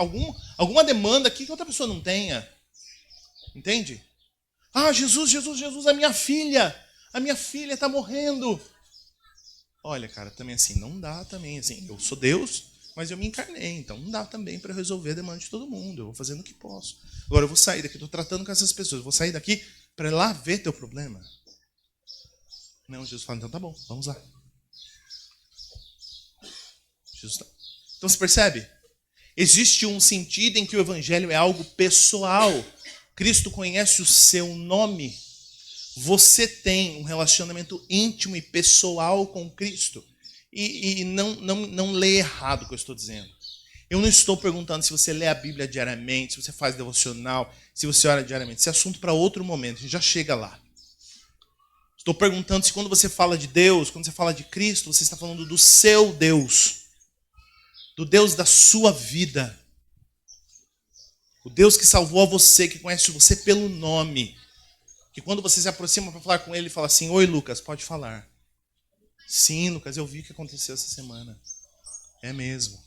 alguma demanda aqui que outra pessoa não tenha. Entende? Ah, Jesus, a minha filha está morrendo. Olha, cara, também assim, não dá também, assim, eu sou Deus, mas eu me encarnei, então não dá também para resolver a demanda de todo mundo, eu vou fazendo o que posso. Agora eu vou sair daqui, estou tratando com essas pessoas, eu vou sair daqui para ir lá ver teu problema. Não, Jesus fala, então tá bom, vamos lá. Então você percebe? Existe um sentido em que o evangelho é algo pessoal. Cristo conhece o seu nome. Você tem um relacionamento íntimo e pessoal com Cristo. E não lê errado o que eu estou dizendo. Eu não estou perguntando se você lê a Bíblia diariamente, se você faz devocional, se você ora diariamente. Esse é assunto para outro momento, a gente já chega lá. Estou perguntando se quando você fala de Deus, quando você fala de Cristo, você está falando do seu Deus. Do Deus da sua vida. O Deus que salvou a você, que conhece você pelo nome. Que quando você se aproxima para falar com ele, ele fala assim, oi Lucas, pode falar. Sim, Lucas, eu vi o que aconteceu essa semana. É mesmo.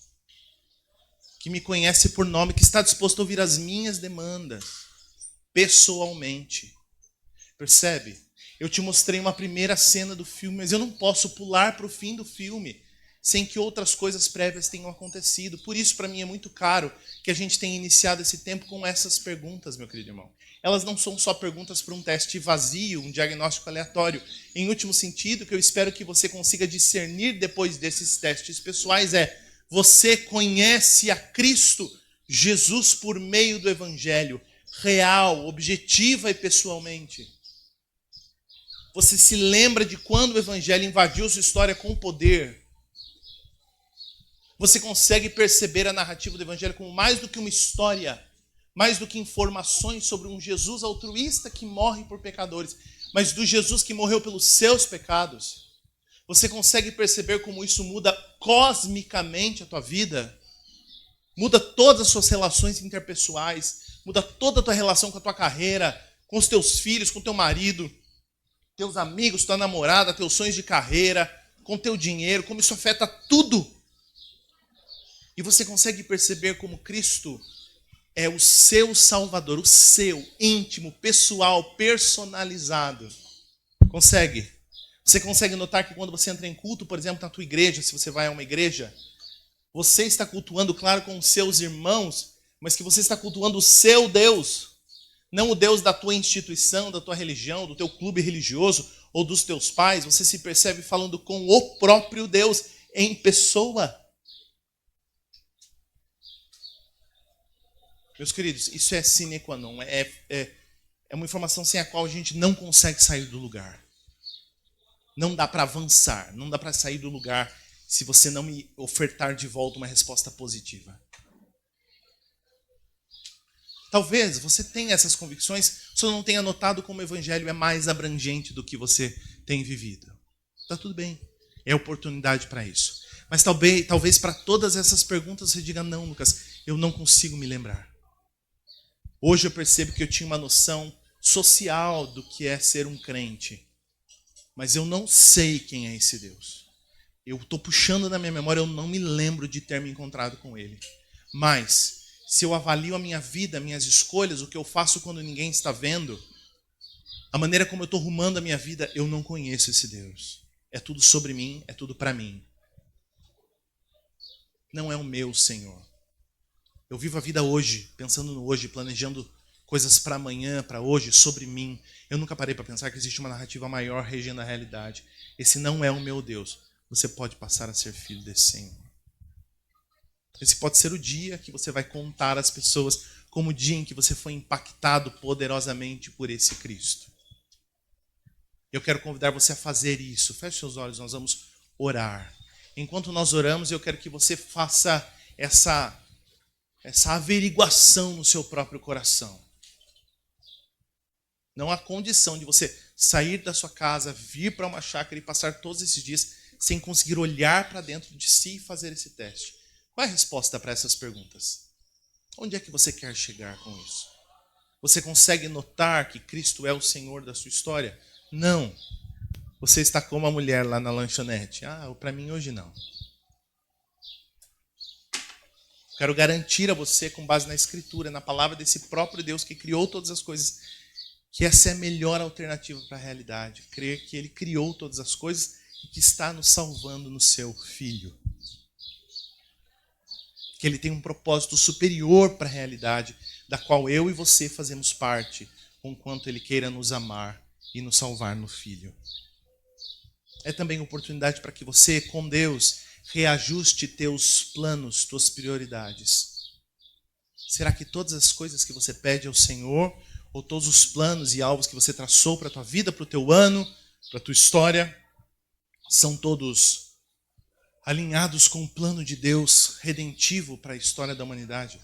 Que me conhece por nome, que está disposto a ouvir as minhas demandas. Pessoalmente. Percebe? Eu te mostrei uma primeira cena do filme, mas eu não posso pular para o fim do filme sem que outras coisas prévias tenham acontecido. Por isso, para mim, é muito caro que a gente tenha iniciado esse tempo com essas perguntas, meu querido irmão. Elas não são só perguntas para um teste vazio, um diagnóstico aleatório. Em último sentido, que eu espero que você consiga discernir depois desses testes pessoais é: você conhece a Cristo Jesus por meio do Evangelho, real, objetiva e pessoalmente? Você se lembra de quando o Evangelho invadiu sua história com poder? Você consegue perceber a narrativa do Evangelho como mais do que uma história, mais do que informações sobre um Jesus altruísta que morre por pecadores, mas do Jesus que morreu pelos seus pecados? Você consegue perceber como isso muda cosmicamente a tua vida? Muda todas as suas relações interpessoais, muda toda a tua relação com a tua carreira, com os teus filhos, com o teu marido, teus amigos, tua namorada, teus sonhos de carreira, com teu dinheiro, como isso afeta tudo. E você consegue perceber como Cristo é o seu Salvador, o seu, íntimo, pessoal, personalizado. Consegue? Você consegue notar que quando você entra em culto, por exemplo, na tua igreja, se você vai a uma igreja, você está cultuando, claro, com os seus irmãos, mas que você está cultuando o seu Deus. Não o Deus da tua instituição, da tua religião, do teu clube religioso ou dos teus pais. Você se percebe falando com o próprio Deus em pessoa. Meus queridos, isso é sine qua non. É uma informação sem a qual a gente não consegue sair do lugar. Não dá para avançar, não dá para sair do lugar se você não me ofertar de volta uma resposta positiva. Talvez você tenha essas convicções, só não tenha notado como o evangelho é mais abrangente do que você tem vivido. Tá tudo bem, é oportunidade para isso. Mas talvez para todas essas perguntas você diga, não, Lucas, eu não consigo me lembrar. Hoje eu percebo que eu tinha uma noção social do que é ser um crente. Mas eu não sei quem é esse Deus. Eu estou puxando na minha memória, eu não me lembro de ter me encontrado com ele. Mas, se eu avalio a minha vida, minhas escolhas, o que eu faço quando ninguém está vendo, a maneira como eu estou rumando a minha vida, eu não conheço esse Deus. É tudo sobre mim, é tudo para mim. Não é o meu Senhor. Eu vivo a vida hoje, pensando no hoje, planejando coisas para amanhã, para hoje, sobre mim. Eu nunca parei para pensar que existe uma narrativa maior regendo a realidade. Esse não é o meu Deus. Você pode passar a ser filho desse Senhor. Esse pode ser o dia que você vai contar às pessoas como o dia em que você foi impactado poderosamente por esse Cristo. Eu quero convidar você a fazer isso. Feche seus olhos, nós vamos orar. Enquanto nós oramos, eu quero que você faça essa averiguação no seu próprio coração. Não há condição de você sair da sua casa, vir para uma chácara e passar todos esses dias sem conseguir olhar para dentro de si e fazer esse teste. Qual é a resposta para essas perguntas? Onde é que você quer chegar com isso? Você consegue notar que Cristo é o Senhor da sua história? Não. Você está como a mulher lá na lanchonete. Para mim hoje não. Quero garantir a você, com base na Escritura, na palavra desse próprio Deus que criou todas as coisas, que essa é a melhor alternativa para a realidade. Crer que Ele criou todas as coisas e que está nos salvando no seu Filho. Que Ele tem um propósito superior para a realidade, da qual eu e você fazemos parte, conquanto Ele queira nos amar e nos salvar no Filho. É também oportunidade para que você, com Deus, reajuste teus planos, tuas prioridades. Será que todas as coisas que você pede ao Senhor, ou todos os planos e alvos que você traçou para a tua vida, para o teu ano, para a tua história, são todos alinhados com o plano de Deus redentivo para a história da humanidade?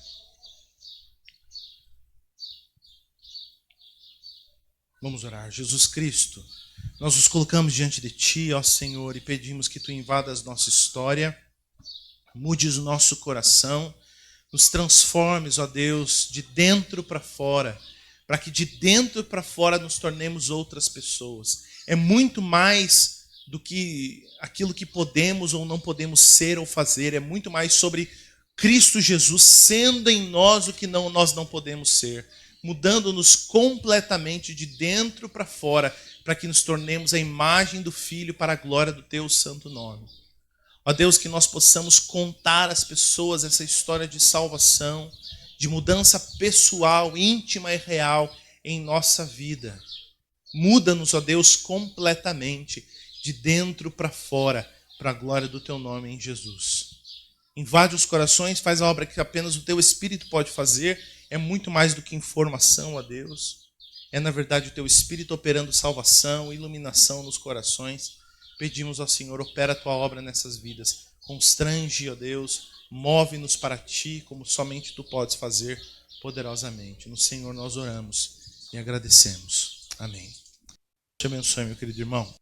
Vamos orar. Jesus Cristo, nós nos colocamos diante de Ti, ó Senhor, e pedimos que Tu invadas nossa história, mudes o nosso coração, nos transformes, ó Deus, de dentro para fora, para que de dentro para fora nos tornemos outras pessoas. É muito mais do que aquilo que podemos ou não podemos ser ou fazer, é muito mais sobre Cristo Jesus sendo em nós o que nós não podemos ser, mudando-nos completamente de dentro para fora, para que nos tornemos a imagem do Filho para a glória do Teu santo nome. Ó Deus, que nós possamos contar às pessoas essa história de salvação, de mudança pessoal, íntima e real em nossa vida. Muda-nos, ó Deus, completamente, de dentro para fora, para a glória do Teu nome em Jesus. Invade os corações, faz a obra que apenas o Teu Espírito pode fazer. É muito mais do que informação, ó Deus. É, na verdade, o Teu Espírito operando salvação, iluminação nos corações. Pedimos ao Senhor, opera a Tua obra nessas vidas. Constrange, ó Deus, move-nos para Ti, como somente Tu podes fazer poderosamente. No Senhor nós oramos e agradecemos. Amém. Te abençoe, meu querido irmão.